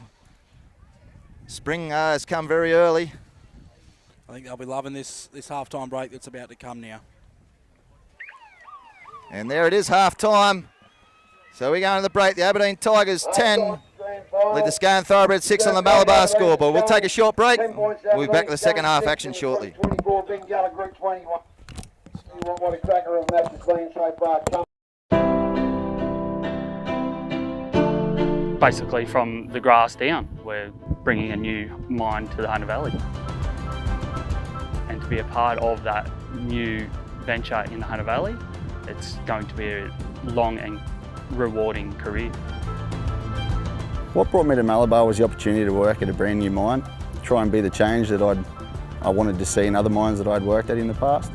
S3: Spring has come very early.
S9: I think they'll be loving this half-time break that's about to come now.
S3: And there it is, half-time. So we're going to the break. The Aberdeen Tigers 10, lead the Scone Thoroughbreds 6 on the Malabar scoreboard. We'll take a short break. We'll be back to the second half action shortly.
S2: 24, Big Gala Group 21. See what a cracker of a match has been so far.
S10: Basically from the grass down, we're bringing a new mine to the Hunter Valley. And to be a part of that new venture in the Hunter Valley, it's going to be a long and rewarding career.
S11: What brought me to Malabar was the opportunity to work at a brand new mine, try and be the change that I wanted to see in other mines that I'd worked at in the past,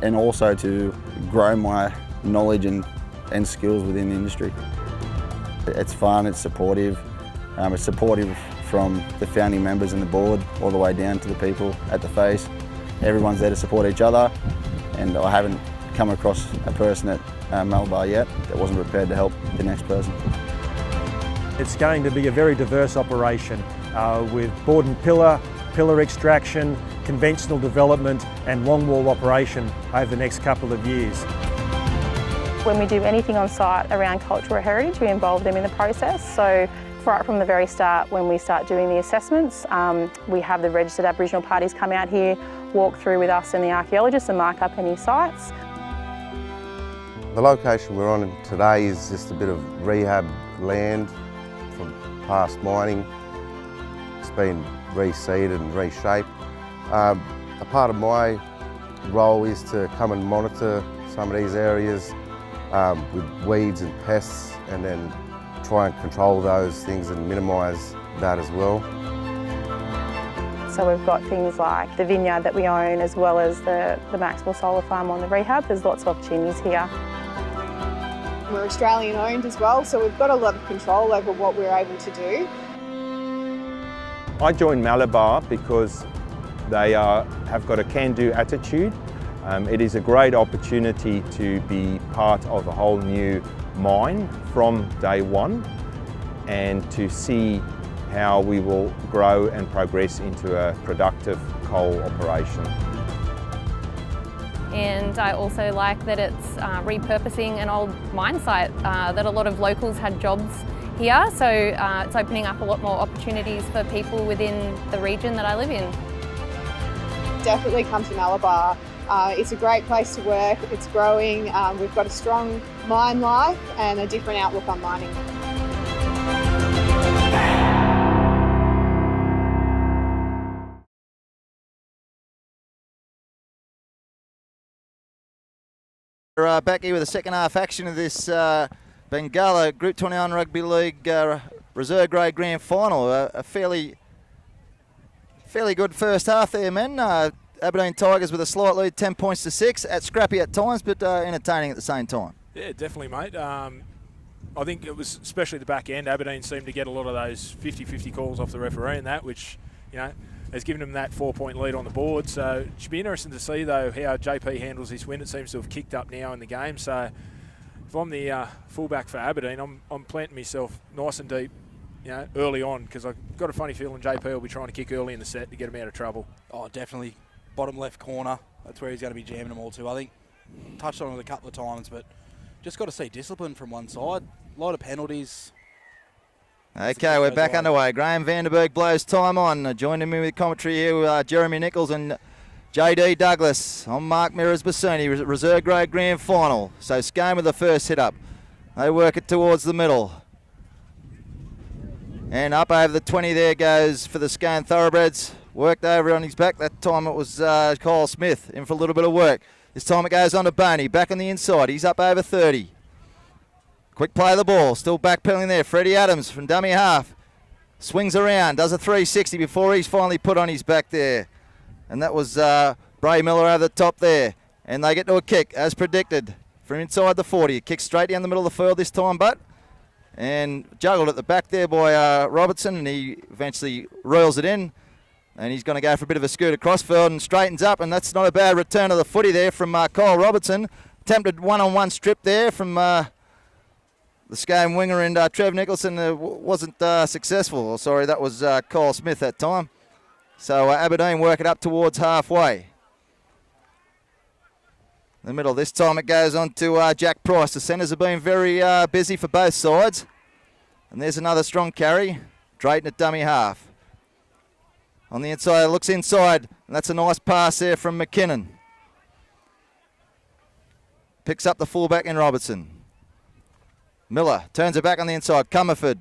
S11: and also to grow my knowledge and skills within the industry. It's fun, it's supportive. It's supportive from the founding members and the board all the way down to the people at the face. Everyone's there to support each other, and I haven't come across a person at Malabar yet that wasn't prepared to help the next person.
S12: It's going to be a very diverse operation with board and pillar extraction, conventional development and longwall operation over the next couple of years.
S13: When we do anything on site around cultural heritage, we involve them in the process. So right from the very start, when we start doing the assessments, we have the registered Aboriginal parties come out here, walk through with us and the archaeologists and mark up any sites.
S14: The location we're on today is just a bit of rehab land from past mining. It's been reseeded and reshaped. A part of my role is to come and monitor some of these areas with weeds and pests, and then try and control those things and minimise that as well.
S13: So we've got things like the vineyard that we own, as well as the Maxwell Solar Farm on the rehab. There's lots of opportunities here.
S15: We're Australian owned as well, so we've got a lot of control over what we're able to do.
S16: I joined Malabar because they have got a can-do attitude. It is a great opportunity to be part of a whole new mine from day one and to see how we will grow and progress into a productive coal operation.
S17: And I also like that it's repurposing an old mine site that a lot of locals had jobs here, so it's opening up a lot more opportunities for people within the region that I live in.
S15: Definitely come to Malabar. It's a great place to work, it's growing, we've got a strong mine life and a different outlook on mining.
S3: We're back here with the second half action of this Bengala Group 29 Rugby League Reserve Grade Grand Final. A fairly good first half there, men. Aberdeen Tigers with a slight lead, 10 points to 6. At scrappy at times, but entertaining at the same time.
S8: Yeah, definitely, mate. I think it was especially the back end. Aberdeen seemed to get a lot of those 50-50 calls off the referee and that, which, you know, has given them that 4-point lead on the board. So it should be interesting to see, though, how JP handles this win. It seems to have kicked up now in the game. So if I'm the fullback for Aberdeen, I'm planting myself nice and deep, you know, early on, because I've got a funny feeling JP will be trying to kick early in the set to get him out of trouble.
S9: Oh, definitely. Bottom left corner. That's where he's going to be jamming them all to. I think touched on it a couple of times, but just got to see discipline from one side. A lot of penalties.
S3: Okay, we're back underway. Graham Vanderberg blows time on. Joining me with commentary here with Jeremy Nichols and JD Douglas. I'm Mark Mirrors Bassini, Reserve Grade Grand Final. So Scone with the first hit up. They work it towards the middle. And up over the 20 there goes for the Scone Thoroughbreds. Worked over on his back. That time it was Kyle Smith in for a little bit of work. This time it goes on to Boney. Back on the inside. He's up over 30. Quick play of the ball. Still backpedaling there. Freddie Adams from dummy half. Swings around. Does a 360 before he's finally put on his back there. And that was Bray Miller over the top there. And they get to a kick as predicted from inside the 40. Kick straight down the middle of the field this time, but. And juggled at the back there by Robertson. And he eventually reels it in. And he's going to go for a bit of a scoot across field and straightens up. And that's not a bad return of the footy there from Kyle Robertson. Attempted one-on-one strip there from the Scone winger and Trev Nicholson wasn't successful. Oh, sorry, that was Kyle Smith that time. So Aberdeen work it up towards halfway. In the middle, this time it goes on to Jack Price. The centres have been very busy for both sides. And there's another strong carry. Drayton at dummy half. On the inside, looks inside, and that's a nice pass there from McKinnon. Picks up the fullback in Robertson. Miller turns it back on the inside. Comerford.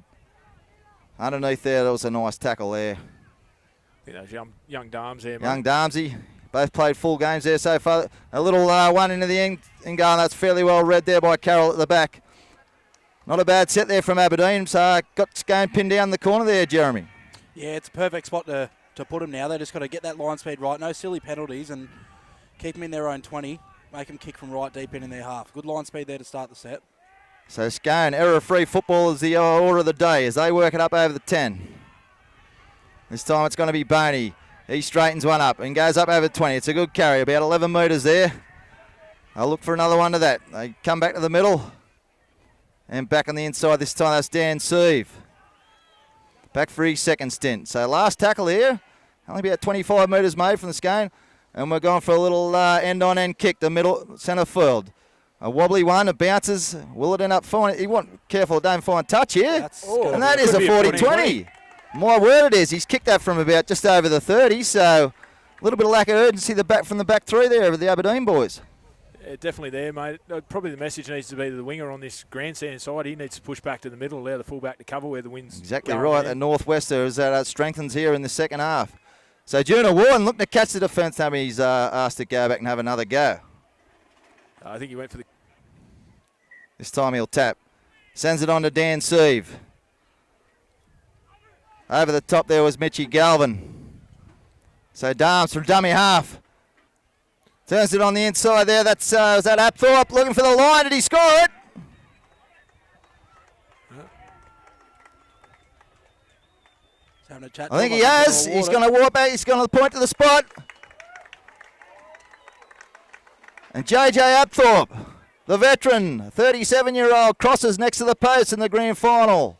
S3: Underneath there was a nice tackle there.
S8: You know, young Darms there, mate.
S3: Young Darmsy. Both played full games there so far. A little one into the end goal, and that's fairly well read there by Carroll at the back. Not a bad set there from Aberdeen. So got Scone pinned down the corner there, Jeremy.
S9: Yeah, it's a perfect spot to put them now. They just got to get that line speed right. No silly penalties and keep them in their own 20. Make them kick from right deep in their half. Good line speed there to start the set.
S3: So Scone, error-free football is the order of the day as they work it up over the 10. This time it's going to be Boney. He straightens one up and goes up over 20. It's a good carry, about 11 metres there. I'll look for another one to that. They come back to the middle and back on the inside. This time that's Dan Sieve. Back for his second stint. So last tackle here, only about 25 metres made from the Scone. And we're going for a little end-on-end kick, the middle centre field. A wobbly one, it bounces. Will it end up fine? He want careful, don't find touch here. And that is a 40-20. My word it is. He's kicked that from about just over the 30, so a little bit of lack of urgency from the back three there of the Aberdeen boys.
S8: Yeah, definitely there, mate. Probably the message needs to be to the winger on this grandstand side. He needs to push back to the middle, allow the fullback to cover where the wind's
S3: exactly
S8: going
S3: right.
S8: there.
S3: The northwester as that strengthens here in the second half. So Juna Warren looking to catch the defence. He's asked to go back and have another go.
S8: I think he went for the...
S3: This time he'll tap. Sends it on to Dan Sieve. Over the top there was Mitchie Galvin. So Darms from dummy half. Turns it on the inside there. That's was that Apthorpe looking for the line. Did he score it?
S9: Having a chat.
S3: I think he has. He's going to walk back. He's going to point to the spot. And JJ Apthorpe, the veteran, 37-year-old, crosses next to the post in the grand final.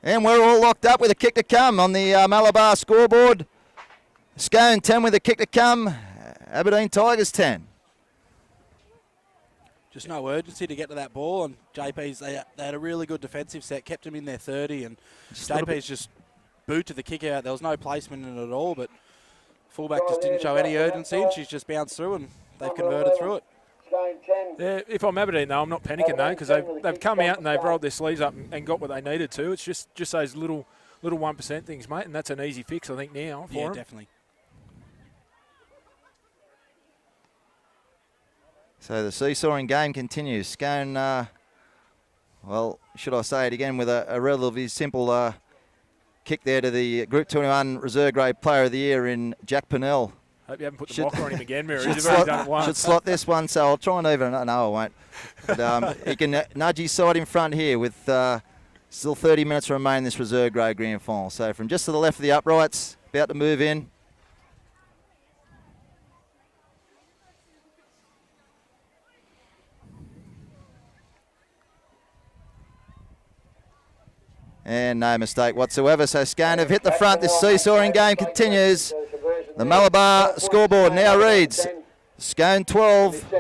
S3: And we're all locked up with a kick to come on the Malabar scoreboard. Scone 10 with a kick to come. Aberdeen Tigers 10.
S9: Just no urgency to get to that ball, and JP's they had a really good defensive set, kept him in their 30, and JP's just booted the kick out. There was no placement in it at all, but fullback just didn't show any urgency, and she's just bounced through, and they've converted through it.
S8: Yeah, if I'm Aberdeen, though, I'm not panicking, though, because they've come out and they've rolled their sleeves up and got what they needed to. It's just those little 1% things, mate, and that's an easy fix, I think, now for them.
S9: Definitely.
S3: So the seesawing game continues. Scone, well, should I say it again, with a relatively simple kick there to the Group 21 Reserve Grade Player of the Year in Jack Pennell.
S8: Hope you haven't put the blocker on him again, Mary. He's already done it once.
S3: Should slot this one, so I'll try and even. No, I won't. But he can nudge his side in front here with still 30 minutes to remain in this Reserve Grade Grand Final. So from just to the left of the uprights, about to move in. And no mistake whatsoever. So Scone have hit the front. This seesawing game continues. The Malabar scoreboard now reads Scone 12,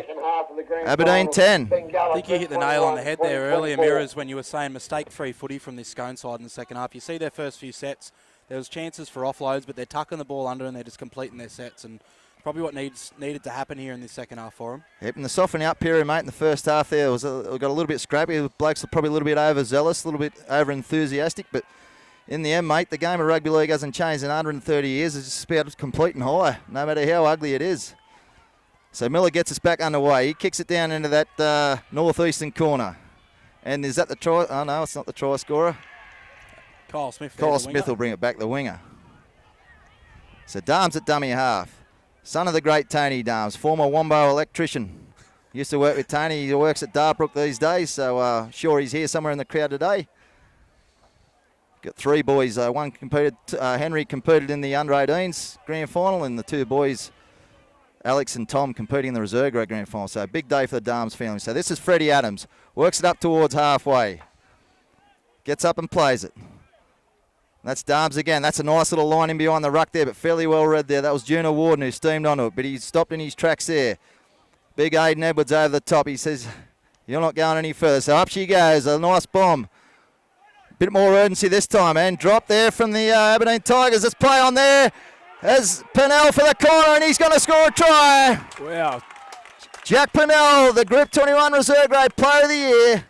S3: Aberdeen 10.
S9: I think you hit the nail on the head there earlier, Mirrors, when you were saying mistake-free footy from this Scone side in the second half. You see their first few sets, there was chances for offloads, but they're tucking the ball under and they're just completing their sets. And probably what needed to happen here in this second half for them.
S3: Yep, in the softening up period, mate, in the first half there, we got a little bit scrappy. The blokes are probably a little bit overzealous, a little bit over-enthusiastic, but in the end, mate, the game of rugby league hasn't changed in 130 years. It's just about complete and high, no matter how ugly it is. So Miller gets us back underway. He kicks it down into that northeastern corner. And is that the try? Oh, no, it's not the try scorer.
S9: Kyle Smith.
S3: Kyle Smith will bring it back, the winger. So Darms at dummy half. Son of the great Tony Darms, former Wombo electrician. Used to work with Tony. He works at Darbrook these days, so sure he's here somewhere in the crowd today. Got three boys. One competed. Henry competed in the under-18s grand final, and the two boys, Alex and Tom, competing in the reserve grade grand final. So a big day for the Darms family. So this is Freddie Adams. Works it up towards halfway. Gets up and plays it. That's Darms again. That's a nice little line in behind the ruck there, but fairly well read there. That was Juno Warden who steamed onto it, but he stopped in his tracks there. Big Aiden Edwards over the top. He says, you're not going any further. So up she goes. A nice bomb. Bit more urgency this time, and drop there from the Aberdeen Tigers. Let's play on there as Pennell for the corner, and he's going to score a try.
S8: Wow.
S3: Jack Pennell, the Group 21 Reserve Grade Player of the Year.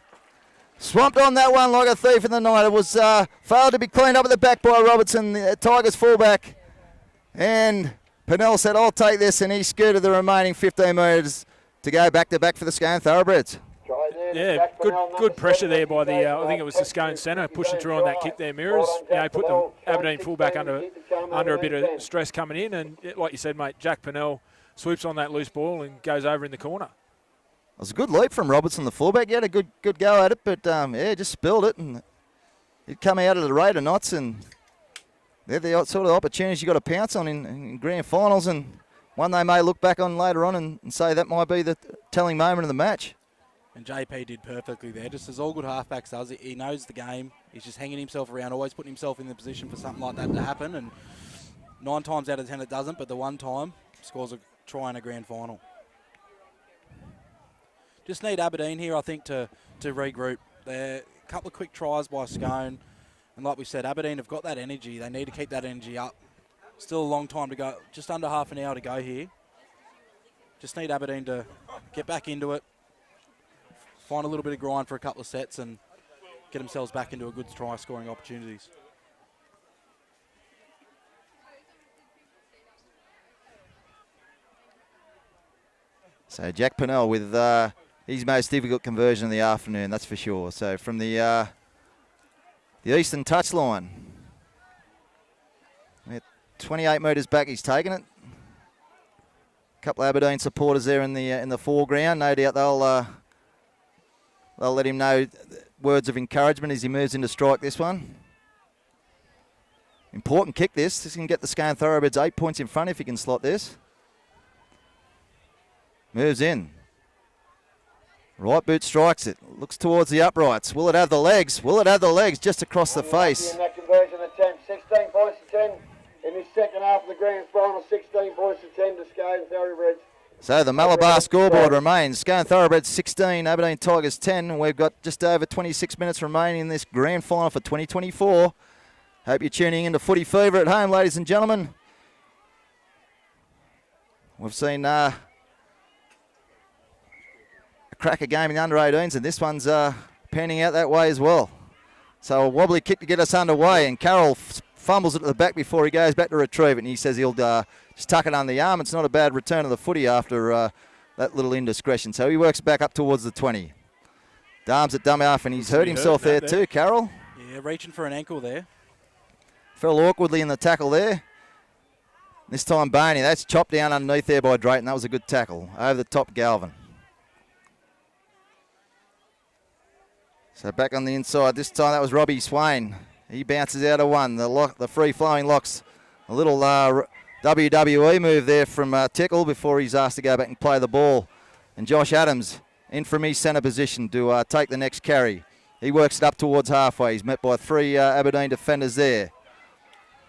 S3: Swamped on that one like a thief in the night. It was failed to be cleaned up at the back by Robertson, the Tigers fullback. And Pennell said, I'll take this, and he scooted the remaining 15 metres to go back-to-back for the Scone Thoroughbreds.
S8: Yeah, good pressure there by the, I think it was the Scone centre, pushing through on that kick there, Mirrors. You know, put the Aberdeen fullback under a bit of stress coming in, and like you said, mate, Jack Pennell swoops on that loose ball and goes over in the corner.
S3: It was a good leap from Robertson, the fullback. He had a good go at it, but yeah, just spilled it, and it come out of the rate of knots, and they're the sort of opportunities you got to pounce on in grand finals, and one they may look back on later on and say that might be the telling moment of the match.
S9: And JP did perfectly there, just as all good halfbacks does. He knows the game. He's just hanging himself around, always putting himself in the position for something like that to happen. And 9 times out of 10 it doesn't, but the one time scores a try in a grand final. Just need Aberdeen here, I think, to regroup. There a couple of quick tries by Scone. And like we said, Aberdeen have got that energy. They need to keep that energy up. Still a long time to go. Just under half an hour to go here. Just need Aberdeen to get back into it. Find a little bit of grind for a couple of sets and get themselves back into a good try-scoring opportunities.
S3: So Jack Pennell with his most difficult conversion of the afternoon, that's for sure. So from the eastern touchline, 28 metres back, he's taken it. A couple of Aberdeen supporters there in the foreground. No doubt they'll let him know words of encouragement as he moves into strike this one. Important kick this. This can get the Scone Thoroughbreds 8 points in front if he can slot this. Moves in. Right boot strikes it. Looks towards the uprights. Will it have the legs? Will it have the legs? Just across the face.
S2: In that conversion attempt, 16 points to 10 in this second half of the grand final. 16 points to 10 to Scone Thoroughbreds.
S3: So the Malabar scoreboard remains. Scone Thoroughbreds 16, Aberdeen Tigers 10. And we've got just over 26 minutes remaining in this grand final for 2024. Hope you're tuning into Footy Fever at home, ladies and gentlemen. We've seen a cracker game in the under-18s, and this one's panning out that way as well. So a wobbly kick to get us underway, and Carroll fumbles it at the back before he goes back to retrieve it, and he says he'll just tuck it under the arm. It's not a bad return of the footy after that little indiscretion. So he works back up towards the 20. Darms at dumb half, and he's hurt himself there too, Carroll.
S9: Yeah, reaching for an ankle there.
S3: Fell awkwardly in the tackle there. This time Boney, that's chopped down underneath there by Drayton. That was a good tackle. Over the top, Galvin. So back on the inside. This time that was Robbie Swain. He bounces out of one. The free-flowing locks. A little WWE move there from Tickle before he's asked to go back and play the ball. And Josh Adams in from his centre position to take the next carry. He works it up towards halfway. He's met by 3 Aberdeen defenders there.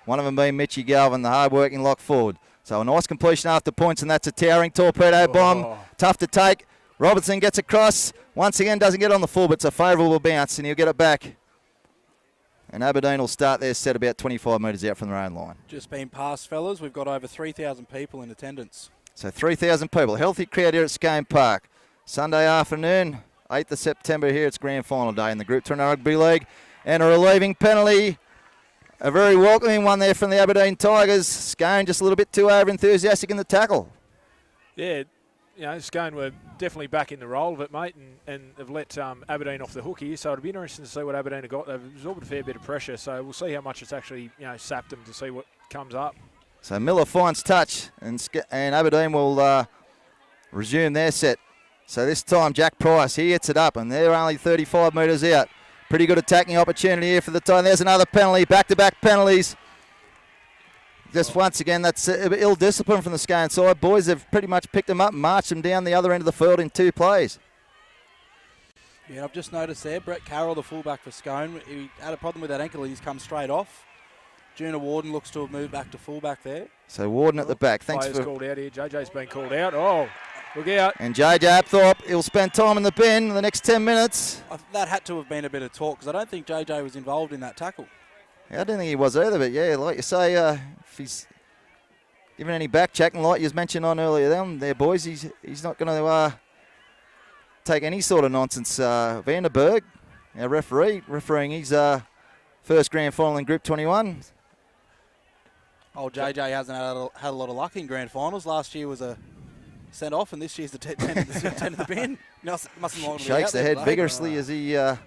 S3: One of them being Mitchy Galvin, the hard-working lock forward. So a nice completion after points, and that's a towering torpedo bomb. Tough to take. Robertson gets across. Once again, doesn't get on the full, but it's a favourable bounce, and he'll get it back. And Aberdeen will start their set about 25 metres out from their own line.
S9: Just been passed, fellas. We've got over 3,000 people in attendance.
S3: So 3,000 people. Healthy crowd here at Scone Park. Sunday afternoon, 8th of September here. It's grand final day in the Group 2 Rugby League. And a relieving penalty. A very welcoming one there from the Aberdeen Tigers. Scone just a little bit too over-enthusiastic in the tackle.
S8: Yeah, Scone were definitely back in the role of it, mate, and have let Aberdeen off the hook here. So it'll be interesting to see what Aberdeen have got. They've absorbed a fair bit of pressure, so we'll see how much it's actually sapped them to see what comes up.
S3: So Miller finds touch, and Aberdeen will resume their set. So this time Jack Price, he hits it up, and they're only 35 metres out. Pretty good attacking opportunity here for the time. There's another penalty, back-to-back penalties. Just once again, that's ill discipline from the Scone side. Boys have pretty much picked them up and marched them down the other end of the field in 2 plays.
S9: Yeah, I've just noticed there, Brett Carroll, the fullback for Scone, he had a problem with that ankle. He's come straight off. Juna Warden looks to have moved back to fullback there.
S3: So Warden at the back. Thanks
S8: Players
S3: for
S8: called out here. JJ's been called out. Oh, look out.
S3: And JJ Apthorpe, he'll spend time in the bin the next 10 minutes.
S9: That had to have been a bit of talk, because I don't think JJ was involved in that tackle.
S3: I don't think he was either, but yeah, like you say, if he's given any back checking, like you mentioned on earlier there, boys, he's not going to take any sort of nonsense. Vanderberg, our refereeing his first grand final in Group 21.
S9: Oh, JJ hasn't had a lot of luck in grand finals. Last year was a sent off, and this year's the 10 in the bin.
S3: Shakes the head vigorously as he'll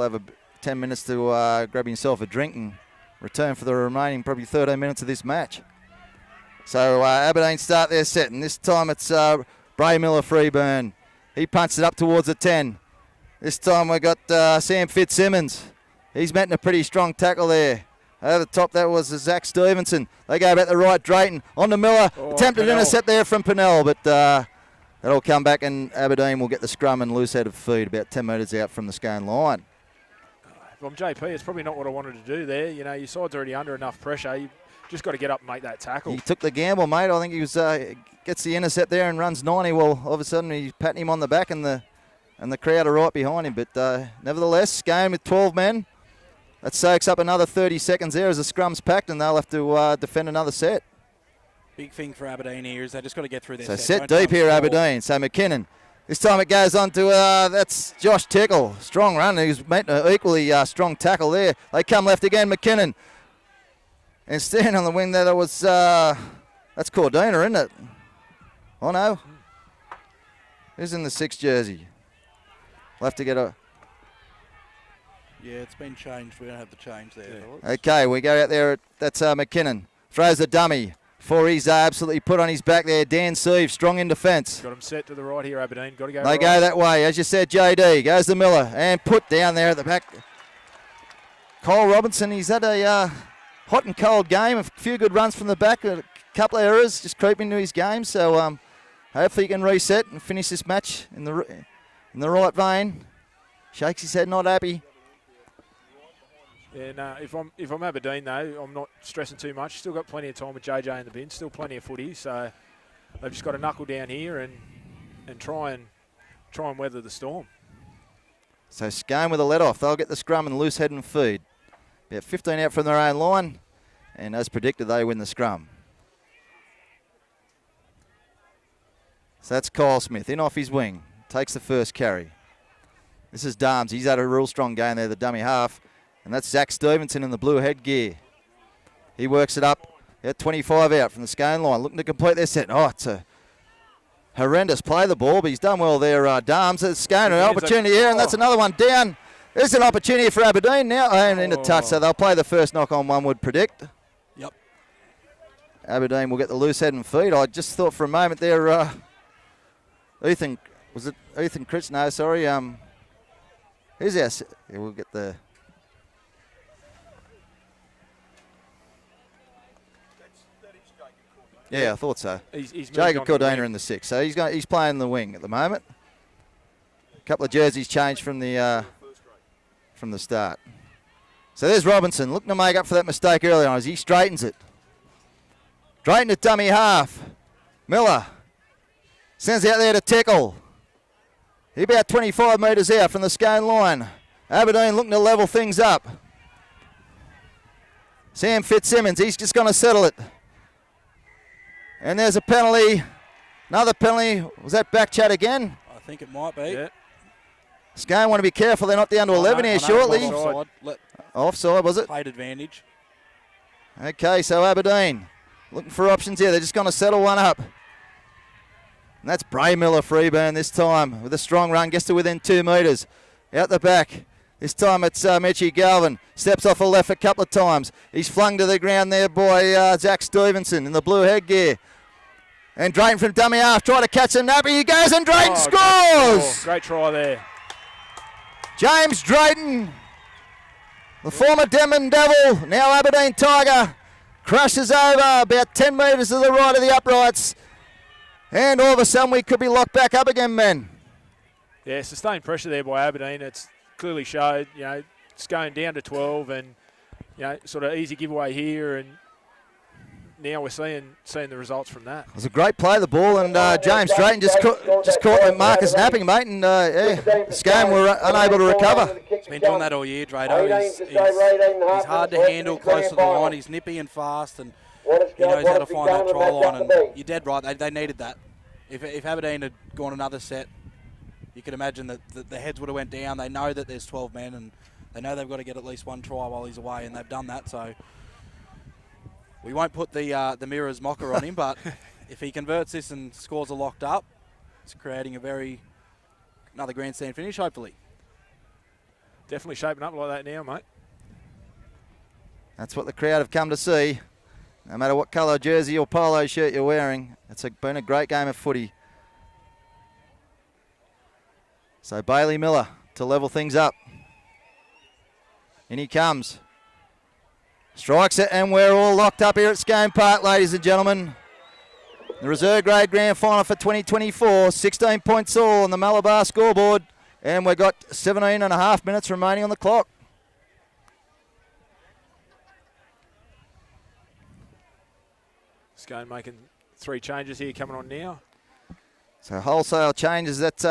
S3: have 10 minutes to grab himself a drink and return for the remaining probably 13 minutes of this match. So Aberdeen start their set, and this time it's Bray Miller free burn. He punched it up towards the 10. This time we got Sam Fitzsimmons. He's met in a pretty strong tackle there. Over the top, that was Zach Stevenson. They go back the right, Drayton on to Miller. Attempted intercept there from Pennell, but that'll come back, and Aberdeen will get the scrum and loose out of feed about 10 metres out from the Scone line.
S8: If I'm JP, it's probably not what I wanted to do there. Your side's already under enough pressure. You just got to get up and make that tackle.
S3: He took the gamble, mate. I think he was gets the intercept there and runs 90. Well, all of a sudden he's patting him on the back, and the crowd are right behind him. But nevertheless, Scone with 12 men. That soaks up another 30 seconds there as the scrum's packed, and they'll have to defend another set.
S9: Big thing for Aberdeen here is they just got to get through their
S3: So
S9: set.
S3: set deep here, Aberdeen. So McKinnon. This time it goes on to, that's Josh Tickle. Strong run. He's made an equally strong tackle there. They come left again, McKinnon. And standing on the wing there, that was, that's Cordina, isn't it? Oh, no. Who's in the 6 jersey? We'll have to get a...
S9: Yeah, it's been changed. We don't have the change there.
S3: Yeah. Okay, we go out there. That's McKinnon. Throws a dummy. For he's absolutely put on his back there. Dan Sieve, strong in defence.
S8: Got him set to the right here, Aberdeen. Got to go
S3: They
S8: right.
S3: go that way. As you said, JD goes to Miller and put down there at the back. Kyle Robinson, he's had a hot and cold game, a few good runs from the back, a couple of errors just creeping into his game. So hopefully he can reset and finish this match in the right vein. Shakes his head, not happy.
S8: Yeah, no, if I'm Aberdeen though, I'm not stressing too much. Still got plenty of time with JJ in the bin. Still plenty of footy, so they've just got to knuckle down here and try and weather the storm.
S3: So Scone with a let off. They'll get the scrum and loose head and feed. About 15 out from their own line, and as predicted, they win the scrum. So that's Kyle Smith in off his wing. Takes the first carry. This is Darms. He's had a real strong game there, the dummy half. And that's Zach Stevenson in the blue headgear. He works it up at 25 out from the Scone line, looking to complete their set. Oh, it's a horrendous play the ball, but he's done well there, Darms. There's Scone, an opportunity here, and that's another one down. There's an opportunity for Aberdeen now, and into touch, so they'll play the first knock on, one would predict.
S9: Yep.
S3: Aberdeen will get the loose head and feed. I just thought for a moment there, Ethan Critch? No, sorry. Who's our... Yeah, we'll get the... Yeah, I thought so.
S8: He's
S3: Jacob Cordina in the 6, so he's playing the wing at the moment. A couple of jerseys changed from the start. So there's Robinson looking to make up for that mistake earlier on as he straightens it. Drayton at dummy half. Miller sends out there to tackle. He about 25 metres out from the Scone line. Aberdeen looking to level things up. Sam Fitzsimmons, he's just going to settle it. And there's a penalty. Another penalty. Was that back chat again?
S9: I think it might be.
S8: Yeah.
S3: Scone want to be careful. They're not down to 11 here shortly. Offside, was it?
S9: Played advantage.
S3: Okay, so Aberdeen looking for options here. They're just going to settle one up. And that's Bray Miller free burn this time with a strong run. Gets to within 2 metres. Out the back. This time it's Mitchie Galvin. Steps off a left a couple of times. He's flung to the ground there by Zach Stevenson in the blue headgear. And Drayton from dummy half, try to catch a nappy. He goes and Drayton scores!
S8: Great try there.
S3: James Drayton, the former Denman Devil, now Aberdeen Tiger, crashes over about 10 metres to the right of the uprights. And all of a sudden we could be locked back up again, men.
S8: Yeah, sustained pressure there by Aberdeen. It's clearly showed, it's going down to 12 and, sort of easy giveaway here, and now we're seeing the results from that.
S3: It was a great play, the ball, and James Drayton just caught Marcus napping, mate, and Scone were unable to recover.
S9: He's been doing that all year, Drayton. He's hard to handle close to the line. He's nippy and fast, and he knows how to find that try line, and you're dead right. They needed that. If Aberdeen had gone another set, you could imagine that the heads would have went down. They know that there's 12 men, and they know they've got to get at least one try while he's away, and they've done that. So we won't put the Mirrors mocker on him, but if he converts this and scores are locked up, it's creating another grandstand finish, hopefully.
S8: Definitely shaping up like that now, mate.
S3: That's what the crowd have come to see. No matter what colour jersey or polo shirt you're wearing, it's been a great game of footy. So Bailey Miller to level things up. In he comes. Strikes it, and we're all locked up here at Scone Park, ladies and gentlemen. The reserve grade grand final for 2024. 16 points all on the Malabar scoreboard. And we've got 17 and a half minutes remaining on the clock.
S8: Scone making 3 changes here coming on now.
S3: So wholesale changes. That's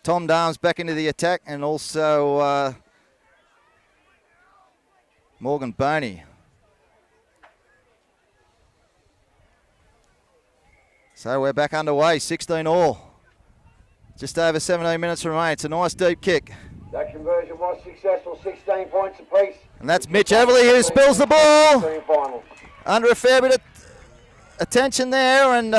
S3: Tom Darms back into the attack, and also Morgan Boney. So we're back underway, 16 all. Just over 17 minutes remain. It's a nice deep kick.
S2: That conversion was successful, 16 points apiece.
S3: And that's Mitch Everly who spills the ball. Under a fair bit of attention there, and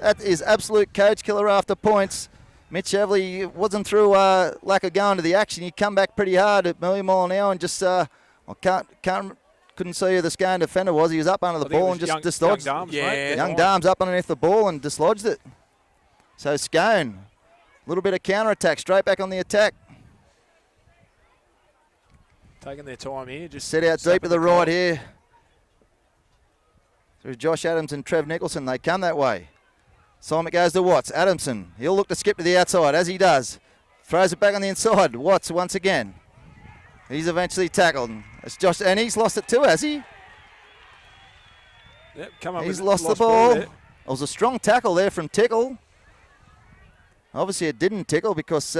S3: that is absolute coach killer after points. Mitch Everly wasn't through lack of going to the action. He come back pretty hard at million mile an hour and just couldn't see who the Scone defender was. He was up under the ball and just dislodged it. Young Darms up underneath the ball and dislodged it. So Scone, a little bit of counter attack, straight back on the attack.
S8: Taking their time here. Just
S3: set out deep to the right here. Through Josh Adams and Trev Nicholson. They come that way. Simon goes to Watts. Adamson. He'll look to skip to the outside as he does. Throws it back on the inside. Watts once again. He's eventually tackled. It's Josh, and he's lost it too, has he?
S8: Yep, come up
S3: He's
S8: with
S3: lost the ball.
S8: there.
S3: It was a strong tackle there from Tickle. Obviously it didn't Tickle because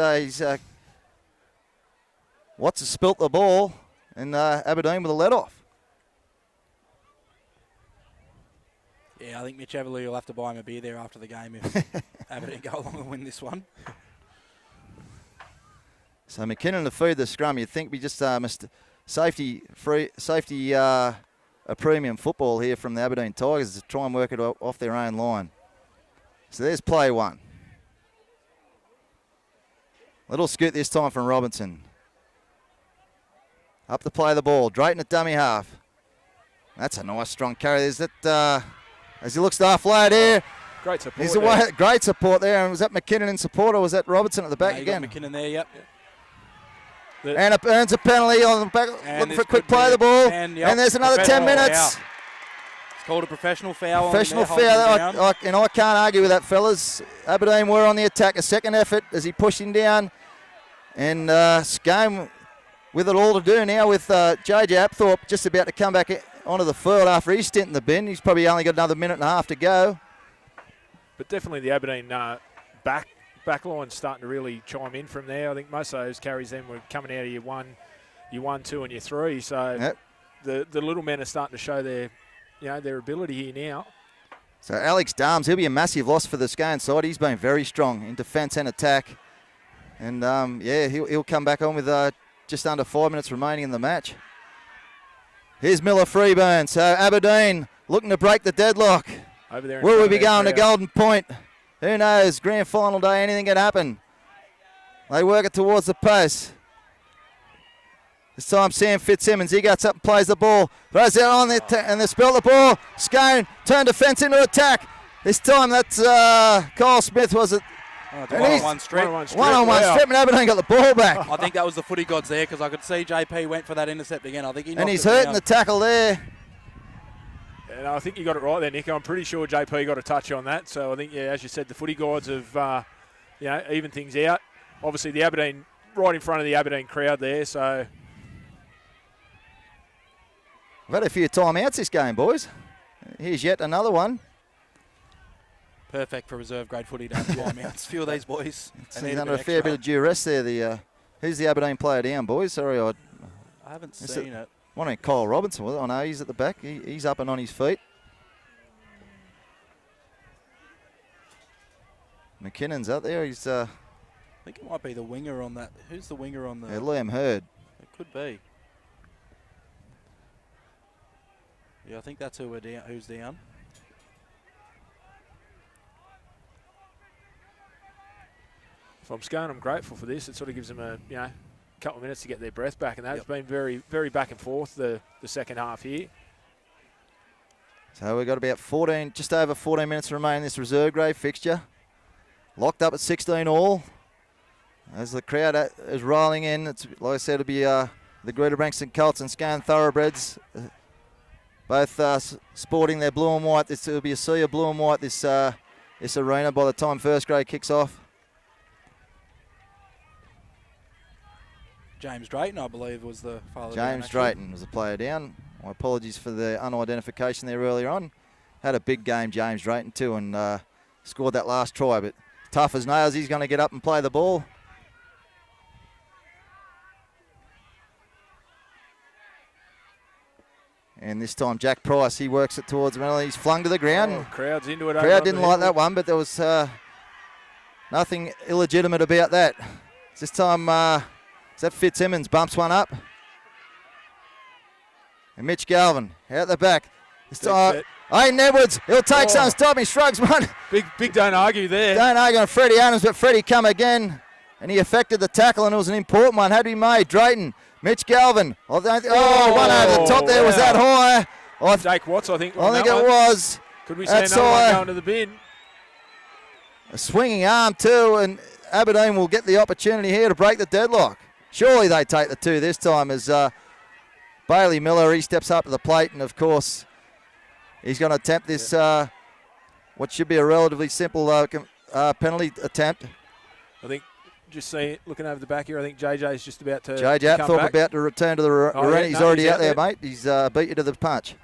S3: Watts has spilt the ball, and Aberdeen with a let off.
S9: Yeah, I think Mitch Everly will have to buy him a beer there after the game if Aberdeen go along and win this one.
S3: So McKinnon to feed the scrum. You'd think we just missed safety a premium football here from the Aberdeen Tigers to try and work it off their own line. So there's play one. Little scoot this time from Robinson. Up to play the ball. Drayton at dummy half. That's a nice strong carry. There's that as he looks to offload here.
S8: Great support.
S3: He's away, great support there. And was that McKinnon in support or was that Robertson at the back again?
S9: McKinnon there, yep.
S3: And it earns a penalty on the back. Looking for a quick play of the ball. And there's another 10 minutes.
S9: Foul. It's called a professional foul.
S3: Professional foul. And I can't argue with that, fellas. Aberdeen were on the attack. A second effort as he pushed him down. And Scone with it all to do now with JJ Apthorpe just about to come back onto the field after his stint in the bin. He's probably only got another minute and a half to go.
S8: But definitely the Aberdeen back line's starting to really chime in from there. I think most of those carries then were coming out of your 1, 2 and your 3. So the little men are starting to show their ability here now.
S3: So Alex Darms, he'll be a massive loss for the Scone side. He's been very strong in defence and attack. And he'll come back on with just under 5 minutes remaining in the match. Here's Miller Freeburn. So Aberdeen looking to break the deadlock.
S8: Over there.
S3: Will we be going to Golden Point? Who knows? Grand final day, anything can happen. They work it towards the post. This time Sam Fitzsimmons, he gets up and plays the ball. Throws it on and they spell the ball. Scone turned defence into attack. This time that's Kyle Smith, was it?
S9: One-on-one strip.
S3: One-on-one strip, and Aberdeen got the ball back.
S9: I think that was the footy gods there because I could see JP went for that intercept again. I think he
S3: and he's hurting the tackle there.
S8: And I think you got it right there, Nick. I'm pretty sure JP got a touch on that. So I think, as you said, the footy gods have, evened things out. Obviously, the Aberdeen right in front of the Aberdeen crowd there. So
S3: we've had a few timeouts this game, boys. Here's yet another one.
S9: Perfect for reserve grade footy to have timeouts. Few of these boys.
S3: He's under a fair bit of duress there. Who's the Aberdeen player down, boys? Sorry,
S9: I haven't seen it.
S3: One of Kyle Robinson, was it? I know he's at the back. He's up and on his feet. McKinnon's up there. He's.
S9: I think it might be the winger on that. Who's the winger on the?
S3: Yeah, Liam Hurd.
S9: It could be. Yeah, I think that's who we're down. Who's down?
S8: If I'm Scone, I'm grateful for this. It sort of gives them a couple of minutes to get their breath back, and that's been very, very back and forth the second half here.
S3: So we've got about 14, just over 14 minutes remaining in this reserve grade fixture. Locked up at 16 all. As the crowd is rolling in, it's like I said, it'll be the Greater Branxton Colts and Scone Thoroughbreds, both sporting their blue and white. It'll be a sea of blue and white this arena by the time first grade kicks off.
S9: James Drayton, I believe, was the father.
S3: James Drayton was the player down. My apologies for the unidentification there earlier on. Had a big game, James Drayton, too, and scored that last try. But tough as nails, he's going to get up and play the ball. And this time, Jack Price, he works it towards the middle. He's flung to the ground.
S8: Oh, crowd's into it.
S3: Crowd didn't like that one, but there was nothing illegitimate about that. This time, is that Fitzsimmons bumps one up. And Mitch Galvin out the back. This time, Aiden Edwards, he'll take some stop. He shrugs one.
S8: Big don't argue there.
S3: Don't argue on Freddie Adams, but Freddie come again. And he affected the tackle, and it was an important one. Had to be made. Drayton, Mitch Galvin. One over the top there. Was that high?
S8: Jake Watts, I think.
S3: I think it was.
S8: Could we see another one going to the bin?
S3: A swinging arm too, and Aberdeen will get the opportunity here to break the deadlock. Surely they take the two this time as Bailey Miller, he steps up to the plate, and of course, he's going to attempt this, what should be a relatively simple penalty attempt.
S8: I think, looking over the back here, I think JJ's just about to
S3: JJ
S8: come
S3: Apthorpe
S8: back.
S3: about to return to the arena. He's already out there, mate. He's beat you to the punch.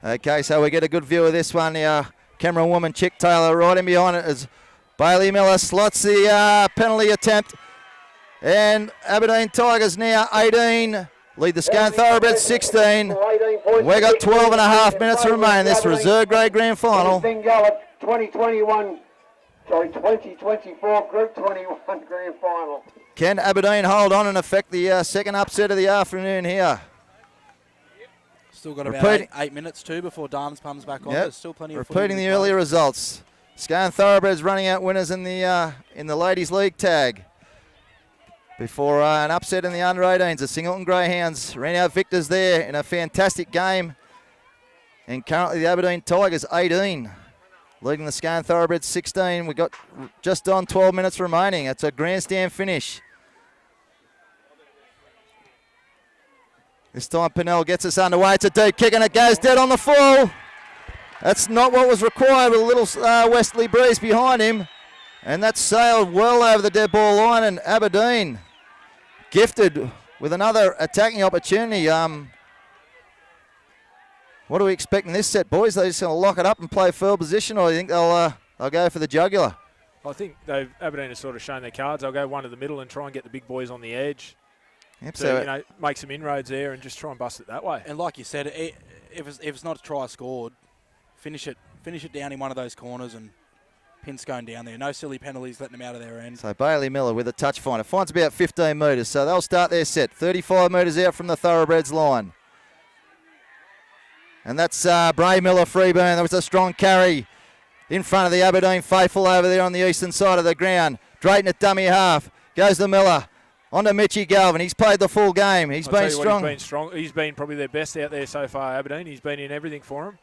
S3: Okay, so we get a good view of this one. Cameron woman Chick Taylor right in behind it as Bailey Miller slots the penalty attempt. And Aberdeen Tigers now 18, lead the Scone Thoroughbreds 16. We've got 12 and a half minutes to remain in this reserve grade grand final.
S2: 2024 Group 21 grand final.
S3: Can Aberdeen hold on and affect the second upset of the afternoon here?
S9: Still got about 8 minutes too before Darms comes back on.
S3: Yep.
S9: There's still plenty of
S3: repeating the earlier results. Scone Thoroughbreds running out winners in the Ladies League tag. Before an upset in the under-18s, the Singleton Greyhounds ran out victors there in a fantastic game. And currently the Aberdeen Tigers 18, leading the Scone Thoroughbreds 16. We've got just on 12 minutes remaining. It's a grandstand finish. This time Pennell gets us underway. It's a deep kick and it goes dead on the full. That's not what was required with a little westerly breeze behind him. And that sailed well over the dead ball line, and Aberdeen gifted with another attacking opportunity. What are we expecting this set, boys? Are they just going to lock it up and play field position, or do you think they'll go for the jugular?
S8: I think Aberdeen have sort of shown their cards. They'll go one to the middle and try and get the big boys on the edge.
S3: Yep,
S8: so make some inroads there and just try and bust it that way.
S9: And like you said, if it's not a try scored, finish it down in one of those corners and pin Scone down there. No silly penalties letting them out of their end.
S3: So Bailey Miller with a touch finder. Finds about 15 metres, so they'll start their set. 35 metres out from the Thoroughbreds line. And that's Bray Miller free burn. There was a strong carry in front of the Aberdeen faithful over there on the eastern side of the ground. Drayton at dummy half. Goes to Miller. On to Mitchie Galvin. He's played the full game. He's been strong.
S8: He's been probably their best out there so far, Aberdeen. He's been in everything for him.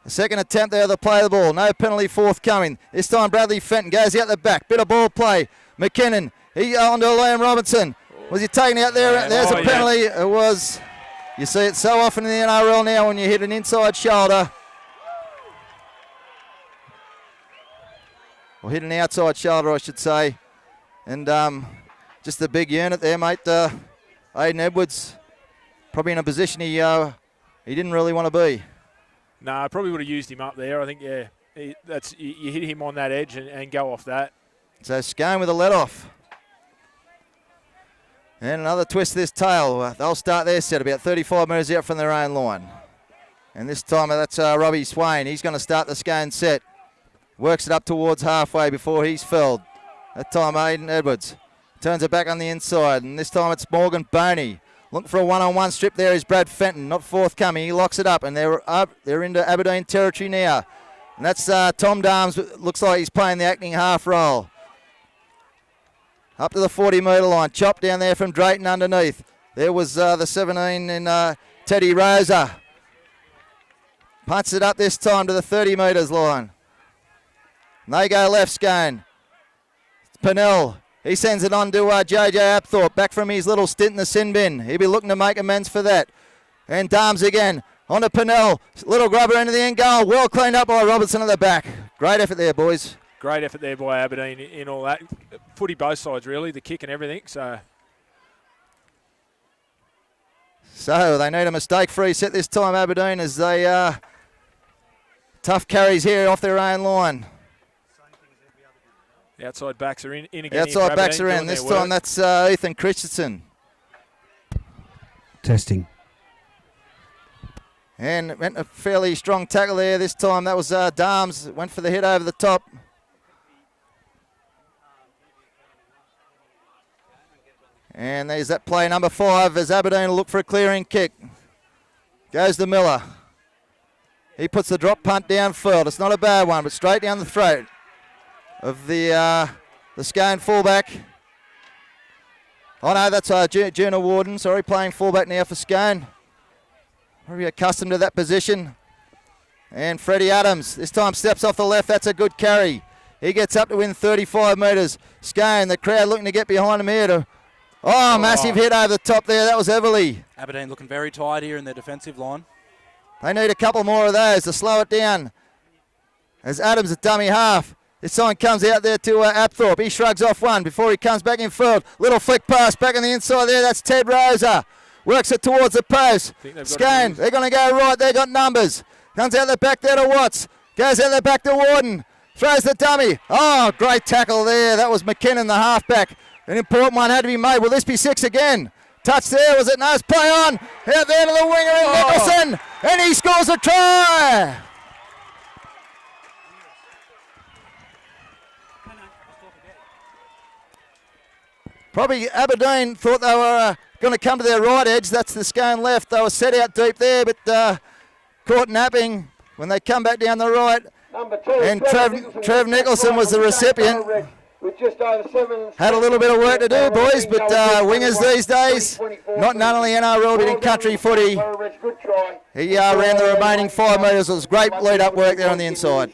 S3: The second attempt there to play the ball. No penalty forthcoming. This time Bradley Fenton goes out the back. Bit of ball play. McKinnon. He on to Liam Robinson. Was he taken out there? There's a penalty. It was. You see it so often in the NRL now when you hit an inside shoulder. Or hit an outside shoulder, I should say. And just a big unit there, mate. Aiden Edwards probably in a position he didn't really want to be.
S8: No, I probably would have used him up there. I think, yeah, you hit him on that edge and go off that.
S3: So Scone with a let-off. And another twist to this tail. They'll start their set about 35 metres out from their own line. And this time that's Robbie Swain. He's going to start the Scone set. Works it up towards halfway before he's felled. That time Aiden Edwards turns it back on the inside. And this time it's Morgan Boney. Looking for a one-on-one strip there is Brad Fenton. Not forthcoming. He locks it up and they're into Aberdeen territory now. And that's Tom Darms. Looks like he's playing the acting half roll. Up to the 40-metre line. Chop down there from Drayton underneath. There was the 17 in Teddy Rosa. Punts it up this time to the 30 metres line. And they go left, Scone. Pennell. He sends it on to JJ Apthorpe. Back from his little stint in the sin bin. He'll be looking to make amends for that. And Darms again. On to Pennell. Little grubber into the end goal. Well cleaned up by Robertson at the back. Great effort there, boys.
S8: Great effort there by Aberdeen in all that. Footy both sides, really. The kick and everything. So
S3: they need a mistake-free set this time, Aberdeen, as they tough carries here off their own line.
S8: Outside backs are in again.
S3: Outside backs are in. This time that's Ethan Christensen.
S18: Testing.
S3: And went a fairly strong tackle there. This time that was Darms. Went for the hit over the top. And there's that play number 5 as Aberdeen will look for a clearing kick. Goes to Miller. He puts the drop punt downfield. It's not a bad one, but straight down the throat of the Scone fullback. Oh no, that's Juna Warden, sorry, playing fullback now for Scone. Probably accustomed to that position. And Freddie Adams this time steps off the left. That's a good carry. He gets up to win 35 metres. Scone, the crowd looking to get behind him here. Massive hit over the top there. That was Everly.
S9: Aberdeen looking very tight here in their defensive line.
S3: They need a couple more of those to slow it down. As Adams, a dummy half. This time comes out there to Apthorpe. He shrugs off one before he comes back in field. Little flick pass back on the inside there. That's Ted Rosa. Works it towards the post. Scone, they're going to go right. They got numbers. Comes out the back there to Watts. Goes out the back to Warden. Throws the dummy. Great tackle there. That was McKinnon, the halfback. An important one had to be made. Will this be 6 again? Touch there. Was it? No, it's play on. Out there to the winger in Nicholson. And he scores a try. Probably Aberdeen thought they were going to come to their right edge. That's the Scone left. They were set out deep there, but caught napping when they come back down the right.
S2: Number 2,
S3: and Trev Nicholson was the recipient.
S2: With just over 7
S3: Had a little bit of work to do, boys, but wingers these days, not only NRL but in country footy. He ran the remaining 5 metres. It was great lead-up work there on the inside.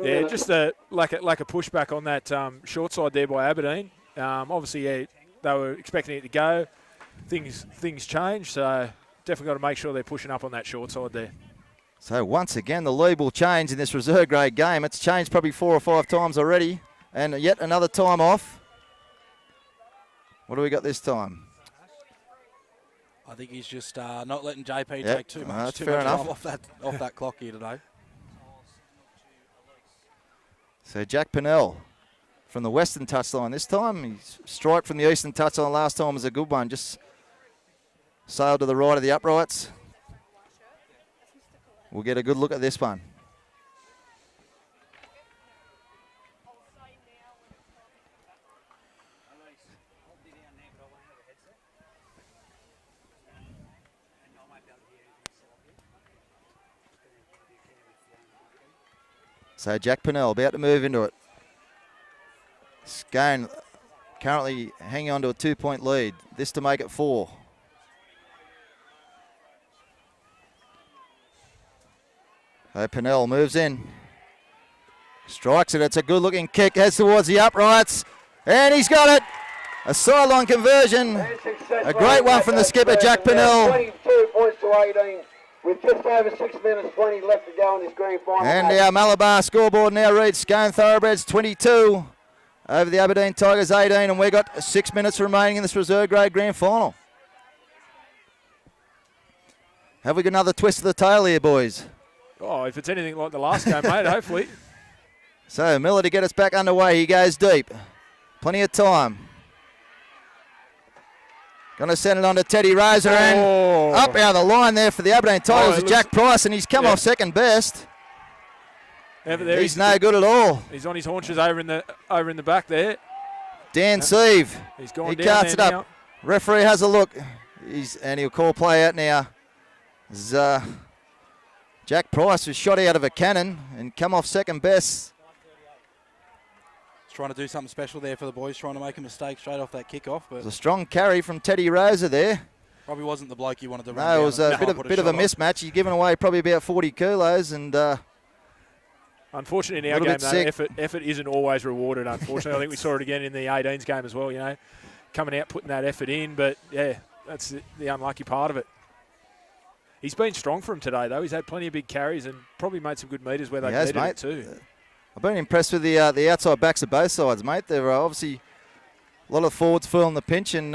S8: Yeah, just like a pushback on that short side there by Aberdeen. Obviously, yeah, they were expecting it to go. Things changed, so definitely got to make sure they're pushing up on that short side there.
S3: So once again, the lead will change in this reserve grade game. It's changed probably 4 or 5 times already. And yet another time off. What do we got this time?
S9: I think he's just not letting JP
S3: Yep,
S9: take too much,
S3: that's
S9: too
S3: fair
S9: much
S3: enough.
S9: time off that clock here today.
S3: So Jack Pennell from the western touchline this time. His strike from the eastern touchline last time was a good one. Just sailed to the right of the uprights. We'll get a good look at this one. So Jack Pennell about to move into it. Scone currently hanging on to a 2-point lead. This to make it 4. So Pennell moves in. Strikes it. It's a good looking kick. Heads towards the uprights. And he's got it. A sideline conversion. A great one from the skipper, Jack Pennell.
S2: 22 points to 18. With just over 6 minutes 20 left to go in this grand final.
S3: And our Malabar scoreboard now reads Scone Thoroughbreds 22 over the Aberdeen Tigers 18, and we've got 6 minutes remaining in this reserve grade grand final. Have we got another twist of the tail here, boys?
S8: Oh, if it's anything like the last game, mate, hopefully.
S3: So Miller to get us back underway. He goes deep. Plenty of time. Going to send it on to Teddy Rosa, and up out of the line there for the Aberdeen Tigers is Jack Price, and he's come off second best. He's no good at all.
S8: He's on his haunches over in the back there.
S3: Dan Sieve.
S8: He's gone
S3: He
S8: down
S3: carts it
S8: there
S3: up.
S8: now.
S3: Referee has a look. And he'll call play out now. Jack Price was shot out of a cannon and come off second best.
S9: Trying to do something special there for the boys, trying to make a mistake straight off that kickoff. But
S3: It was a strong carry from Teddy Rosa there.
S9: probably wasn't the bloke you wanted to run
S3: No,
S9: down
S3: it was
S9: and
S3: a
S9: try and put
S3: bit of a
S9: shot on.
S3: mismatch. He's given away probably about 40 kilos, and
S8: Unfortunately, in our
S3: Little
S8: game,
S3: bit
S8: though,
S3: sick.
S8: effort isn't always rewarded, unfortunately. I think we saw it again in the 18s game as well, you know, coming out, putting that effort in. But, yeah, that's the unlucky part of it. He's been strong for him today, though. He's had plenty of big carries and probably made some good meters where they
S3: he has,
S8: needed
S3: mate.
S8: it too.
S3: I've been impressed with the outside backs of both sides, mate. There are obviously a lot of forwards feeling the pinch, and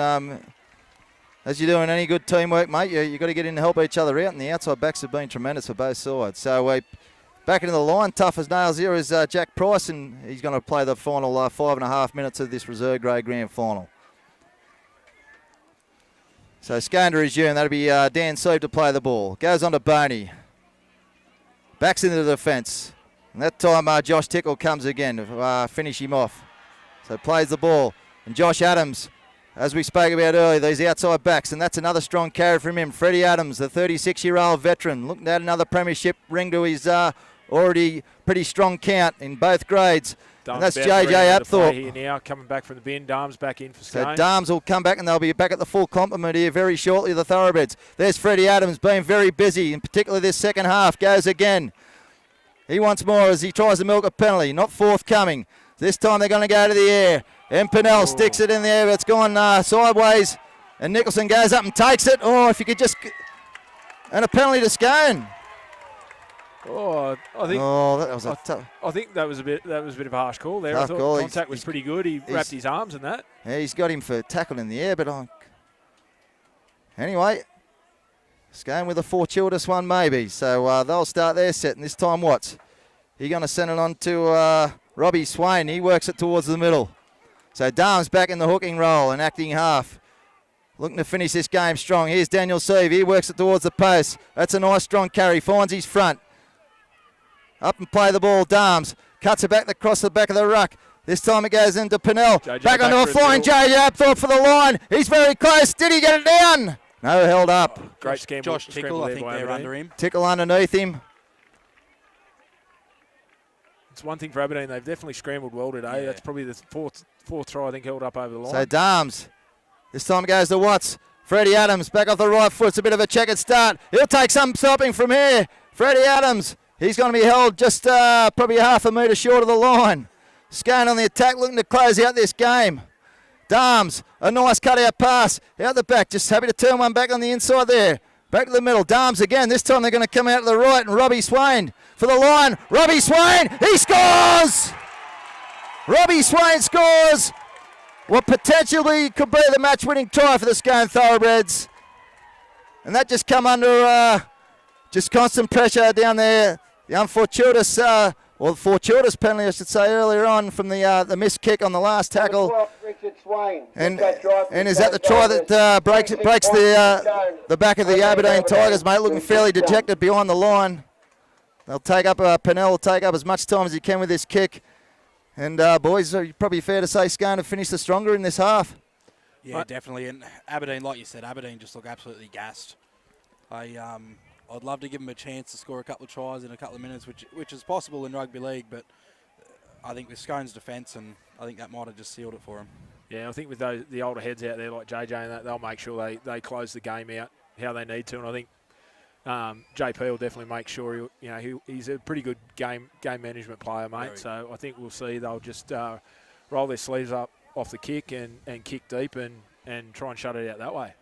S3: as you're doing any good teamwork, mate, you've got to get in and help each other out, and the outside backs have been tremendous for both sides. So back into the line, tough as nails here is Jack Price, and he's going to play the final 5.5 minutes of this reserve grade grand final. So Scone to resume. That'll be Dan Sieve to play the ball. Goes on to Boney. Backs into the defence. And that time Josh Tickle comes again to finish him off. So plays the ball. And Josh Adams, as we spoke about earlier, these outside backs. And that's another strong carry from him. Freddie Adams, the 36-year-old veteran, looking at another premiership ring to his already pretty strong count in both grades.
S8: Darms
S3: that's
S8: about to
S3: JJ
S8: bring into the play
S3: Apthorpe.
S8: here now, coming back from the bin. Darms back in for
S3: So
S8: Scone.
S3: Darms will come back and they'll be back at the full complement here very shortly, the Thoroughbreds. There's Freddie Adams being very busy, in particular this second half. Goes again. He wants more as he tries to milk a penalty. Not forthcoming. This time they're going to go to the air. And Pinnell sticks it in the air, but it's gone sideways. And Nicholson goes up and takes it. Oh, if you could just... And a penalty to Scone.
S8: Oh, I think.
S3: Oh, that was a tough.
S8: I think that was a bit of a harsh call there. I
S3: Tough
S8: thought
S3: call.
S8: contact was pretty good. He wrapped his arms in that.
S3: Yeah, he's got him for tackle in the air, but anyway, Scone with a fortuitous one maybe. So they'll start their set, and this time Watts. He's going to send it on to Robbie Swain. He works it towards the middle. So Darms back in the hooking role and acting half. Looking to finish this game strong. Here's Daniel Seave. He works it towards the post. That's a nice strong carry. Finds his front. Up and play the ball. Darms cuts it back across the back of the ruck. This time it goes into Pinnell. Back onto a flying JJ Apthorpe for the line. He's very close. Did he get it down? No, held up.
S8: Great scramble.
S9: Josh Tickle, I think they're under him.
S3: Tickle underneath him.
S8: It's one thing for Aberdeen. They've definitely scrambled well today.
S9: Yeah.
S8: That's probably the fourth try I think held up over the line.
S3: So Darms. This time it goes to Watts. Freddie Adams back off the right foot. It's a bit of a checkered start. He'll take some stopping from here. Freddie Adams. He's going to be held just probably half a metre short of the line. Scone on the attack, looking to close out this game. Darms, a nice cut-out pass. Out the back, just happy to turn one back on the inside there. Back to the middle. Darms again. This time they're going to come out to the right, and Robbie Swain for the line. Robbie Swain, he scores! Robbie Swain scores what potentially could be the match-winning try for the Scone Thoroughbreds. And that just come under just constant pressure down there. The unfortuitous, the fortuitous penalty, I should say, earlier on from the missed kick on the last tackle. And is that the try that breaks the back of the Aberdeen Tigers, mate, looking fairly dejected behind the line. They'll take up, Pinnell will take up as much time as he can with this kick. And boys, probably fair to say Scone have finished the stronger in this half.
S9: Yeah, definitely. And Aberdeen, like you said, Aberdeen just look absolutely gassed. I'd love to give them a chance to score a couple of tries in a couple of minutes, which is possible in rugby league, but I think with Scone's defence, and I think that might have just sealed it for him.
S8: Yeah, I think with the older heads out there like JJ and that, they'll make sure they close the game out how they need to, and I think JP will definitely make sure he's a pretty good game management player, mate. So I think we'll see they'll just roll their sleeves up off the kick and kick deep and try and shut it out that way.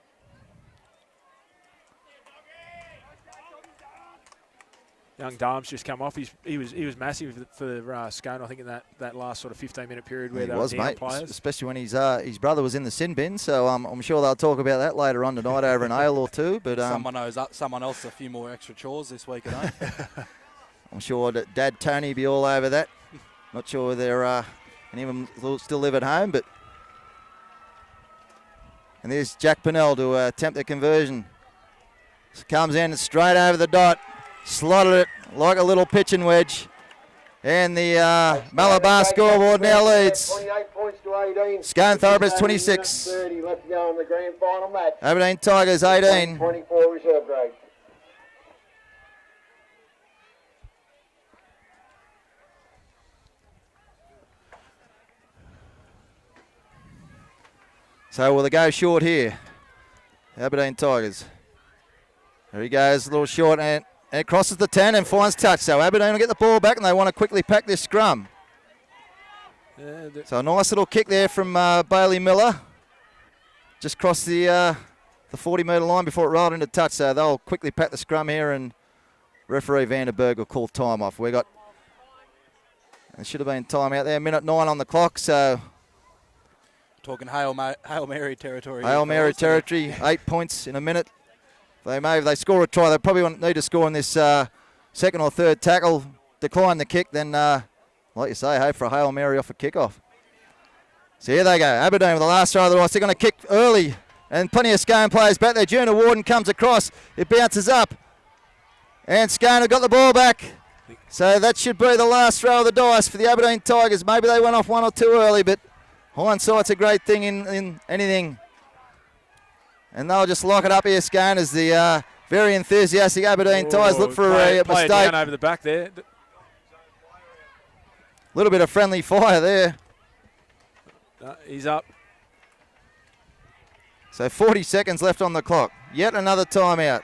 S8: Young Darms just come off. He was massive for Scone, I think, in that last sort of 15-minute period where they were down players.
S3: Especially when his brother was in the sin bin. So I'm sure they'll talk about that later on tonight over an ale or two. But
S9: someone else a few more extra chores this week,
S3: I'm sure that Dad Tony be all over that. Not sure whether any of them still live at home, but. And there's Jack Pinnell to attempt the conversion. Comes in straight over the dot. Slotted it like a little pitching wedge. And the Malabar scoreboard now leads.
S2: 28 points to 18.
S3: Scone Thoroughbreds 26.
S2: 30 left to go in the grand final match.
S3: Aberdeen Tigers 18.
S2: 24 reserve grade.
S3: So will they go short here? Aberdeen Tigers. There he goes, a little short, and it crosses the 10 and finds touch. So Aberdeen will get the ball back, and they want to quickly pack this scrum. So a nice little kick there from Bailey Miller. Just crossed the 40-metre line before it rolled into touch. So they'll quickly pack the scrum here, and referee Vanderberg will call time off. There should have been time out there. 1:09 on the clock, so...
S9: Talking Hail Mary territory.
S3: Hail Mary territory, 8 points in a minute. If they score a try, they probably need to score in this second or third tackle, decline the kick, then, like you say, hope for a Hail Mary off a kickoff. So here they go, Aberdeen with the last try of the Ross. They're going to kick early, and plenty of Scone players back there. Juna Warden comes across, it bounces up, and Scone have got the ball back. So that should be the last throw of the dice for the Aberdeen Tigers. Maybe they went off one or two early, but hindsight's a great thing in anything. And they'll just lock it up here, Scone, as the very enthusiastic Aberdeen Tigers look for a mistake.
S8: Down over the back there.
S3: little bit of friendly fire there.
S8: He's up.
S3: So 40 seconds left on the clock. Yet another timeout.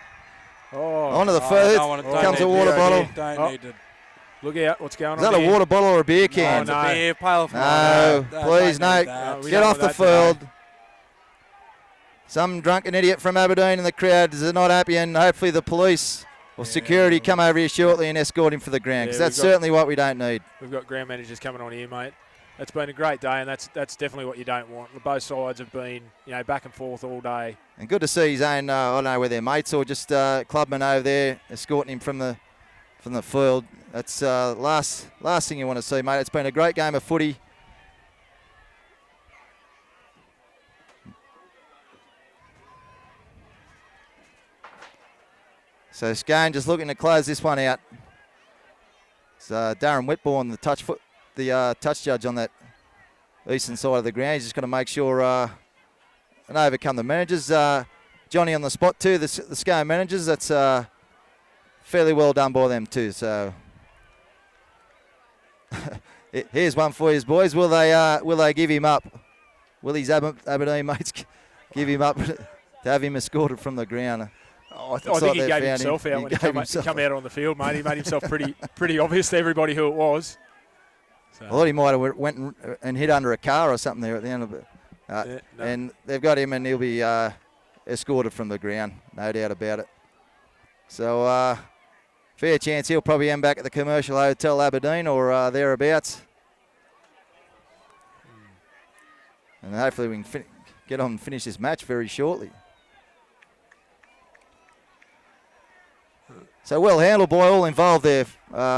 S8: Oh,
S3: onto the third. Comes a water bottle.
S9: Don't need to.
S8: Look out, what's going
S3: Is
S8: on
S3: that a water bottle or a beer can?
S9: No, it's a beer, pail of
S3: No, please, no.
S8: We
S3: Get
S8: don't
S3: off
S8: want
S3: the
S8: that
S3: field.
S8: today.
S3: Some drunken idiot from Aberdeen in the crowd is not happy, and hopefully the police or security come over here shortly and escort him for the ground, because that's certainly what we don't need.
S8: We've got ground managers coming on here, mate. It's been a great day, and that's definitely what you don't want. Both sides have been, back and forth all day.
S3: And good to see his own, I don't know whether they're mates or just clubmen over there escorting him from the field. That's last thing you want to see, mate. It's been a great game of footy. So Scone just looking to close this one out. It's Darren Whitbourne, the touch judge on that eastern side of the ground. He's just going to make sure and overcome the managers. Johnny on the spot too, the Scone managers. That's fairly well done by them too. So here's one for you, boys. Will they give him up? Will his Aberdeen mates give him up to have him escorted from the ground?
S8: I think he gave himself out when he come out on the field, mate. He made himself pretty obvious to everybody who it was. So.
S3: I thought he might have went and hid under a car or something there at the end of it. And they've got him, and he'll be escorted from the ground, no doubt about it. So fair chance he'll probably end back at the Commercial Hotel Aberdeen or thereabouts. And hopefully we can get on and finish this match very shortly. So well handled by all involved there,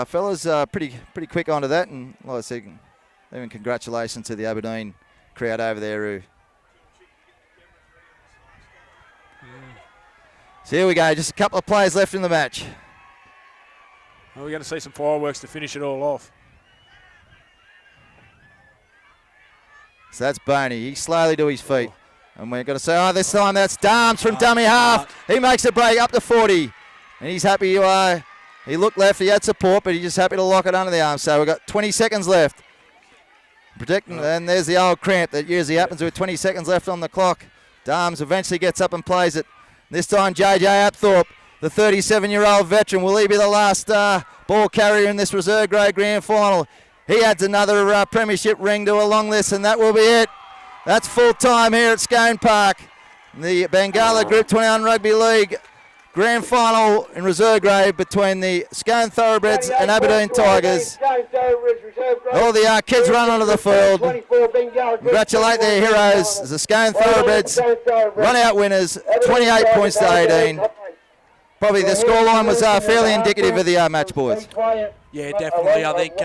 S3: fellas. Pretty quick onto that, and like I said, even congratulations to the Aberdeen crowd over there. So here we go, just a couple of players left in the match.
S8: Well, we're going to see some fireworks to finish it all off.
S3: So that's Boney. He's slowly to his feet. And we're going to say, this time that's Darms from dummy half. He makes a break up to 40. And he's happy. He looked left. He had support, but he's just happy to lock it under the arm. So we've got 20 seconds left. Protecting, and there's the old cramp that usually happens with 20 seconds left on the clock. Darms eventually gets up and plays it. This time JJ Apthorpe, the 37-year-old veteran, will he be the last ball carrier in this reserve grade grand final? He adds another premiership ring to a long list, and that will be it. That's full time here at Scone Park. The Bengala Group 21 Rugby League grand final in reserve grade between the Scone Thoroughbreds and Aberdeen Tigers. All the kids run onto the field. Congratulate their heroes as the Scone Thoroughbreds run out winners, 28 points to 18. Probably the scoreline was fairly indicative of the match, boys.
S9: Yeah, definitely. I think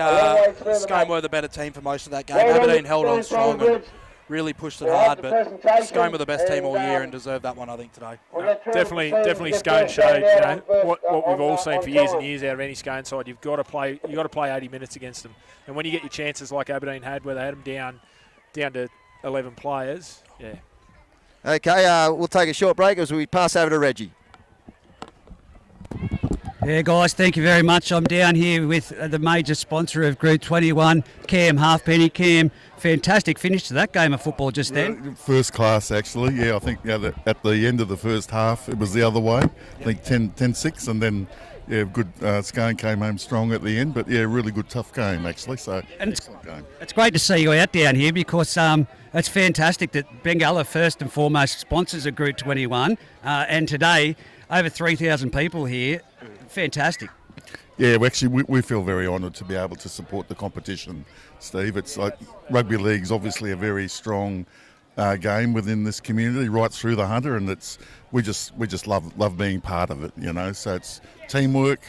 S9: Scone were the better team for most of that game. Aberdeen held on strong and really pushed it hard, but Scone were the best team all year and deserved that one, I think, today.
S8: Definitely Scone showed what we've all seen for years and years out of any Scone side. You've got to play 80 minutes against them, and when you get your chances like Aberdeen had, where they had them down to 11 players, yeah.
S3: Okay, we'll take a short break as we pass over to Reggie.
S18: Yeah, guys, thank you very much. I'm down here with the major sponsor of Group 21, Cam Halfpenny. Cam, fantastic finish to that game of football just then.
S19: First class, actually. Yeah, I think at the end of the first half, it was the other way. I think 10-6, and then, good. Scone came home strong at the end, but, really good, tough game, actually. So,
S18: and
S19: excellent game.
S18: It's great to see you out down here because it's fantastic that Bengala, first and foremost, sponsors of Group 21, and today, over 3,000 people here. Fantastic.
S19: Yeah, we feel very honoured to be able to support the competition, Steve. It's like rugby league's obviously a very strong game within this community, right through the Hunter, and we just love being part of it, So it's teamwork,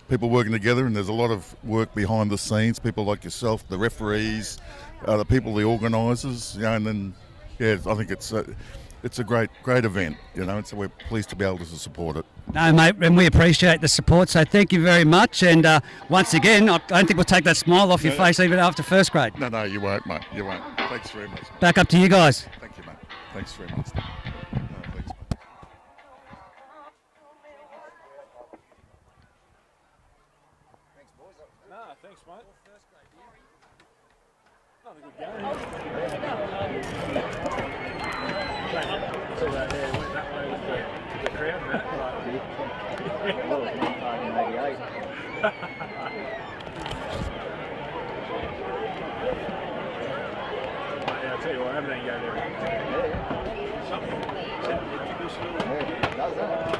S19: people working together, and there's a lot of work behind the scenes. People like yourself, the referees, the people, the organisers, and then I think it's a great event, and so we're pleased to be able to support it.
S18: No, mate, and we appreciate the support, so thank you very much. And once again, I don't think we'll take that smile off your face even after first grade.
S19: No, you won't, mate. You won't. Thanks very much.
S18: Back up to you guys.
S19: Thank you, mate. Thanks very much.
S8: Thanks, mate.
S1: I'll tell you what, Aberdeen go there.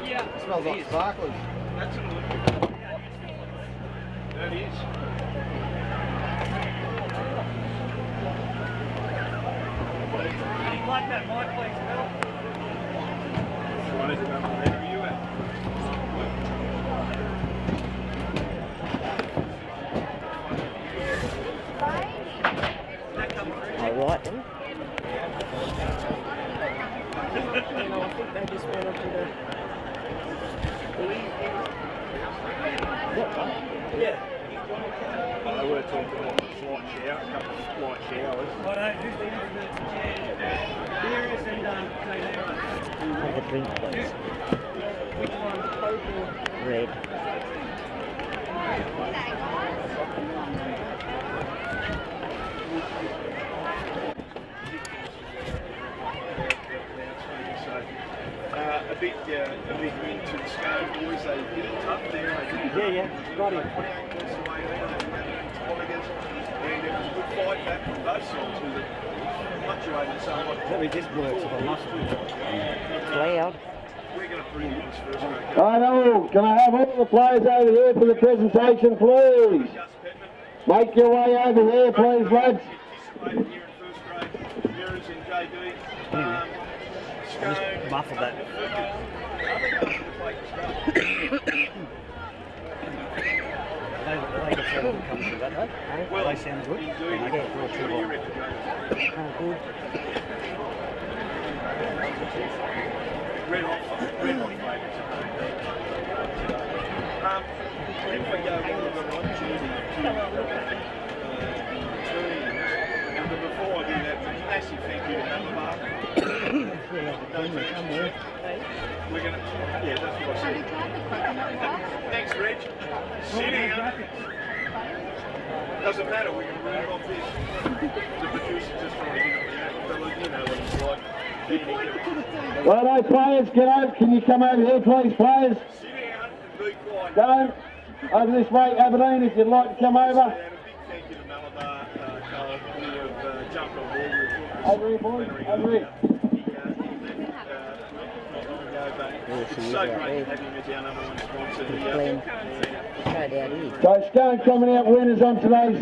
S3: Yeah. It smells like sparklers.
S6: That is.
S5: Like that mic, please, Bill.
S6: Where are you at?
S20: All right then. No, I think they just went onto the...
S6: Yeah. They were talking about slight shower, a couple of slight showers.
S5: Who's the Furious and
S20: Have a drink, please.
S5: which one? Coke or
S20: Red.
S6: A big win to the Scone boys. They did it tough there.
S20: Yeah, got him.
S6: 28 points away there. Tigers. And it was a good fight back from both sides with it fluctuated somewhat.
S20: Let me just work for the muscle. Loud.
S6: We're going to bring in this first grade.
S2: Righto, can I have all the players over here for the presentation, please? Make your way over here, please, lads.
S6: Participated here in first grade. Mirrors and JD.
S20: Just muffle that. They got seven come through that, though. Well, they sound good. I get brought through one. Good.
S6: Red hot favourites. If we go on with an opportunity to but before I do that, massive thank you to Malabar. We're going to, yeah, that's what I said. Thanks, Reg. Sit down. Doesn't matter, we can run it off this. The producer just trying to get it, you know what it's like.
S2: Righto, players, can you come over here, please, players?
S6: Sit down and be quiet.
S2: Go over this way, Aberdeen, if you'd like to come over.
S6: A big thank you to Malabar, who have jumped on board with us.
S2: Over here, boys, over here.
S6: It's so great to have him as our number one sponsor.
S2: So Scone coming out winners on today's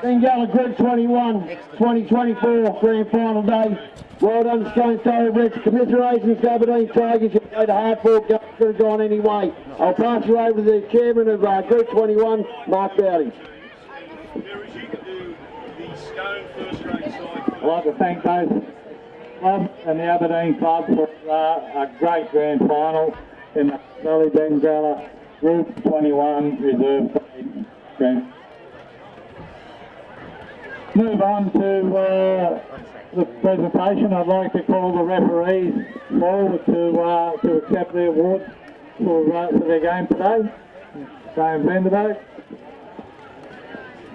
S2: Bengala Group 21 2024 Grand Final Day. Well done, Scone Thoroughbreds. Commiserations to Aberdeen Tigers. You played a hard ball, could have gone any way. I'll pass you over to the chairman of Group 21, Mark Bowdy.
S21: I'd like to thank both club and the Aberdeen club for a great grand final in the Valley Bengala Group 21 Reserve Grand. Move on to the presentation. I'd like to call the referees forward to accept the award for their game today. Graham Vanderberg,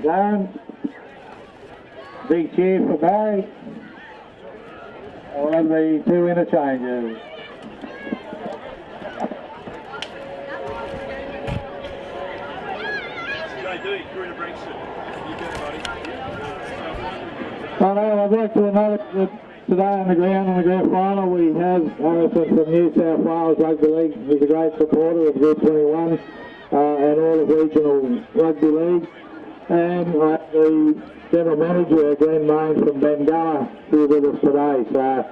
S21: Darren, big cheer for Barry. I'll have the two interchanges. I'd like to note that today on the ground in the grand final we have Harrison from New South Wales Rugby League, who's a great supporter of Group 21 and all of regional rugby league. And the General Manager, Glenn Main from Bengala, here with us today. So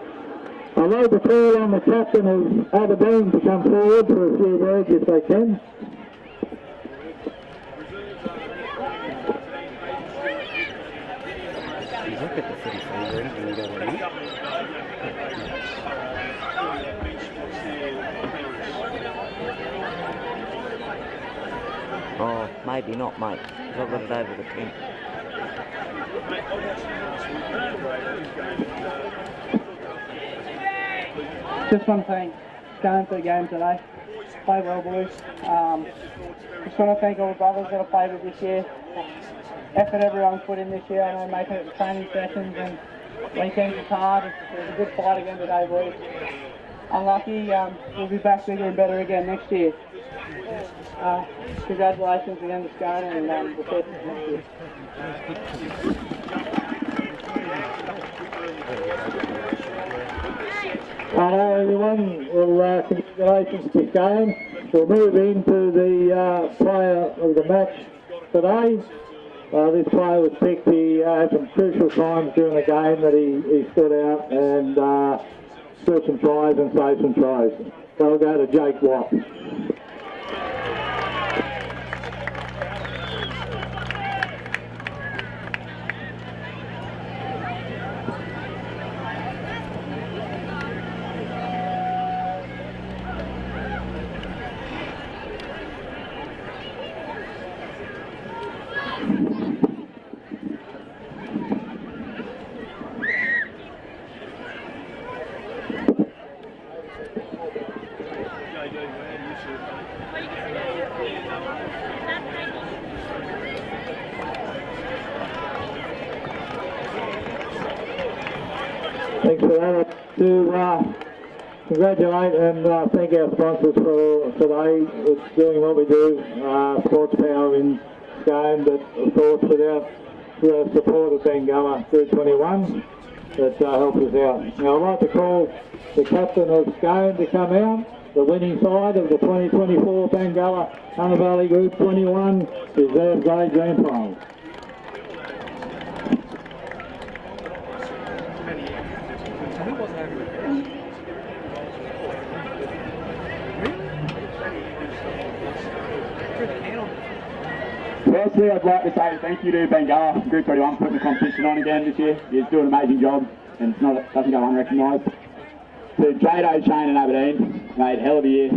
S21: I'd like to call on the captain of Aberdeen to come forward for a few words if they can.
S20: Look at the Footy Fever and go in. Oh, maybe not, mate. I've got it over the tent.
S22: Just one thing, Scone for the game today. Play well, boys. Just want to thank all the brothers that have played with this year. effort everyone's put in this year. I know making it to training sessions and weekends is hard. It was a good fight again today, boys. Unlucky, we'll be back bigger and better again next year. Congratulations again to Scone and the best next year.
S21: Hello everyone, well congratulations to Scone. We'll move into the player of the match today. This player was picked, he had some crucial times during the game that he stood out and scored some tries and saved some tries. So we'll go to Jake Watt. Thanks for that. To congratulate and thank our sponsors for today. It's doing what we do, Sports Power in Scone, but of course without the support of Bengala through 21 that helps us out. Now I'd like to call the captain of Scone to come out. The winning side of the 2024 Bengala Hunter Valley Group 21 Reserve Grade Grand Final.
S4: Firstly, I'd like to say thank you to Bengala Group 21 for putting the competition on again this year. He's doing an amazing job and doesn't go unrecognised. To Jado, Shane and Aberdeen, made a hell of a year.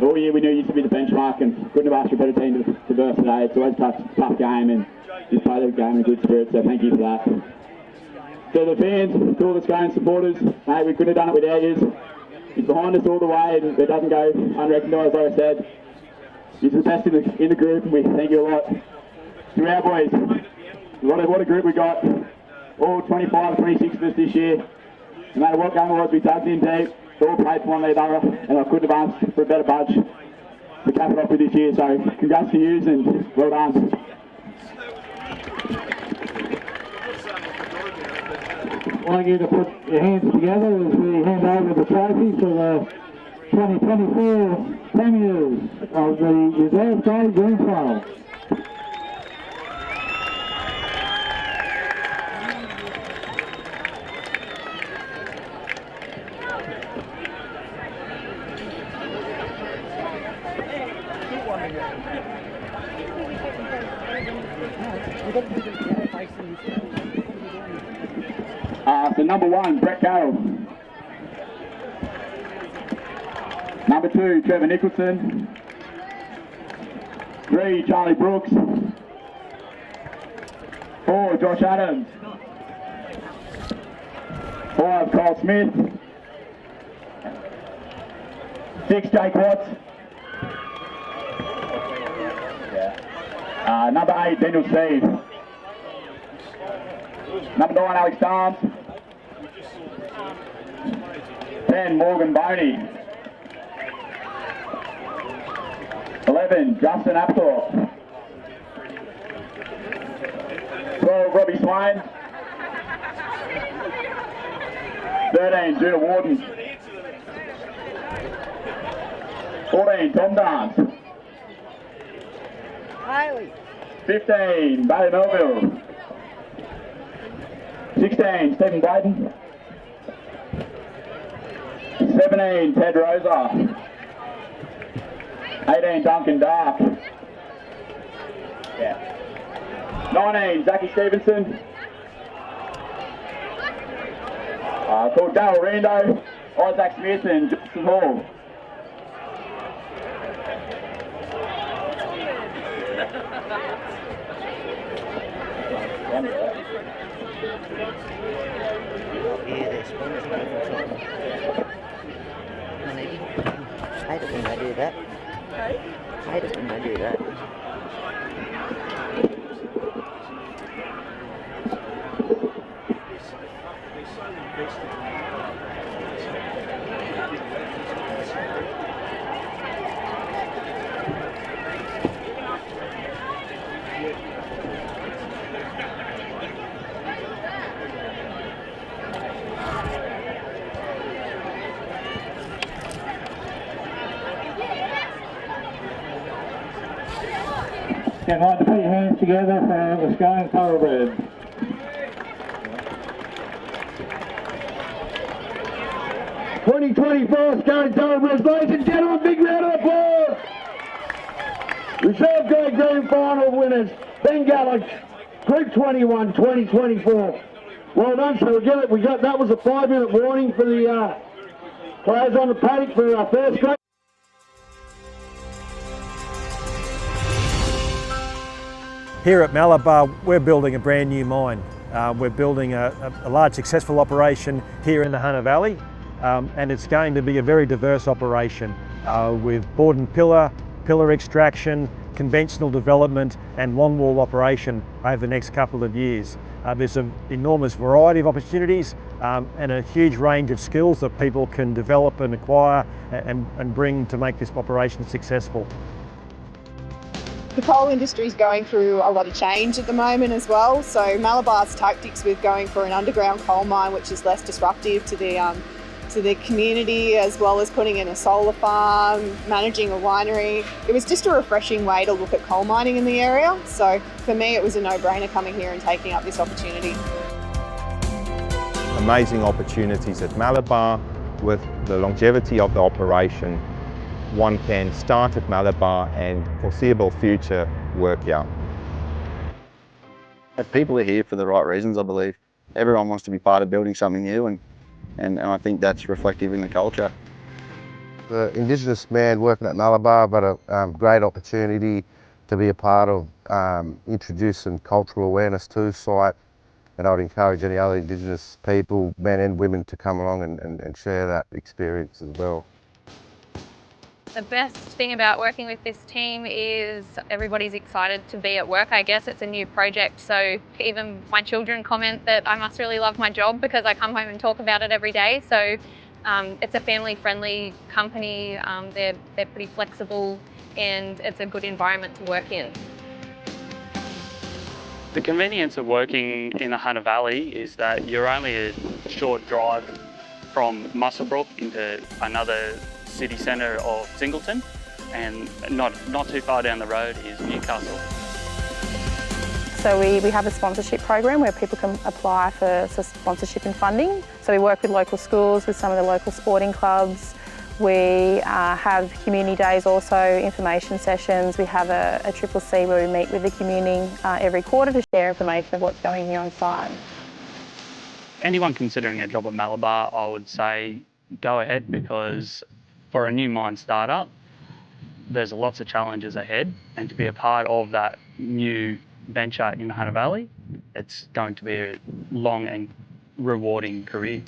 S4: All year we knew you used to be the benchmark and couldn't have asked for a better team to verse today. It's always a tough game and just play the game in a good spirit, so thank you for that. To the fans, to all the Scone supporters, mate, we couldn't have done it without you. He's behind us all the way and it doesn't go unrecognised, like I said. He's the best in the group and we thank you a lot. To our boys, what a group we got. All 25, 26 of us this year. No matter what game it was, we tugged in deep. We all played for one another and I couldn't have asked for a better bunch to cap it off with this year. So congrats to you and well done.
S21: I'd like you to put your hands together as we hand over the trophy for the 2024 premiers of the Reserve Grade Grand Final.
S4: So number 1, Brett Carroll. Number 2, Trevor Nicholson. 3, Charlie Brooks. 4, Josh Adams. 5, Cole Smith. 6, Jake Watts. Number 8, Daniel Steve. Number 9, Alex Starnes. 10, Morgan Boney. 11, Justin Apthorpe. 12, Robbie Swain. 13, Judah Warden. 14, Tom Dance. 15, Bailey Melville. 16, Stephen Blayden. 17, Ted Rosa. 18, Duncan Dark. 19, Zachy Stevenson. Called Darryl Rando, Isaac Smith and Justin Hall.
S7: I hate it when they do that. I hate it when they do that.
S21: I'd like to put your hands together for the Scone Thoroughbred. '24 Scone Thoroughbreds, ladies and gentlemen, big round of applause! Reserve grade grand final winners, Bengala, Group 21, 2024. Well done, so we got that was a 5-minute warning for the players on the paddock for our first grade.
S12: Here at Malabar, we're building a brand new mine. We're building a large successful operation here in the Hunter Valley, and it's going to be a very diverse operation with board and pillar extraction, conventional development and longwall operation over the next couple of years. There's an enormous variety of opportunities and a huge range of skills that people can develop and acquire and bring to make this operation successful.
S15: The coal industry is going through a lot of change at the moment as well, so Malabar's tactics with going for an underground coal mine, which is less disruptive to the community, as well as putting in a solar farm, managing a winery. It was just a refreshing way to look at coal mining in the area, so for me it was a no-brainer coming here and taking up this opportunity.
S16: Amazing opportunities at Malabar with the longevity of the operation. One can start at Malabar and foreseeable future work here.
S10: People are here for the right reasons, I believe. Everyone wants to be part of building something new and I think that's reflective in the culture.
S14: The Indigenous man working at Malabar, but a great opportunity to be a part of introducing cultural awareness to site, and I would encourage any other Indigenous people, men and women, to come along and share that experience as well.
S17: The best thing about working with this team is everybody's excited to be at work. I guess it's a new project, so even my children comment that I must really love my job because I come home and talk about it every day. So it's a family-friendly company. They're pretty flexible and it's a good environment to work in.
S11: The convenience of working in the Hunter Valley is that you're only a short drive from Muswellbrook into another city centre of Singleton, and not too far down the road is Newcastle.
S13: So we have a sponsorship program where people can apply for sponsorship and funding. So we work with local schools, with some of the local sporting clubs. We have community days also, information sessions. We have a CCC where we meet with the community every quarter to share information of what's going on site.
S11: Anyone considering a job at Malabar, I would say go ahead, because for a new mine startup, there's lots of challenges ahead, and to be a part of that new venture in the Hunter Valley, it's going to be a long and rewarding career.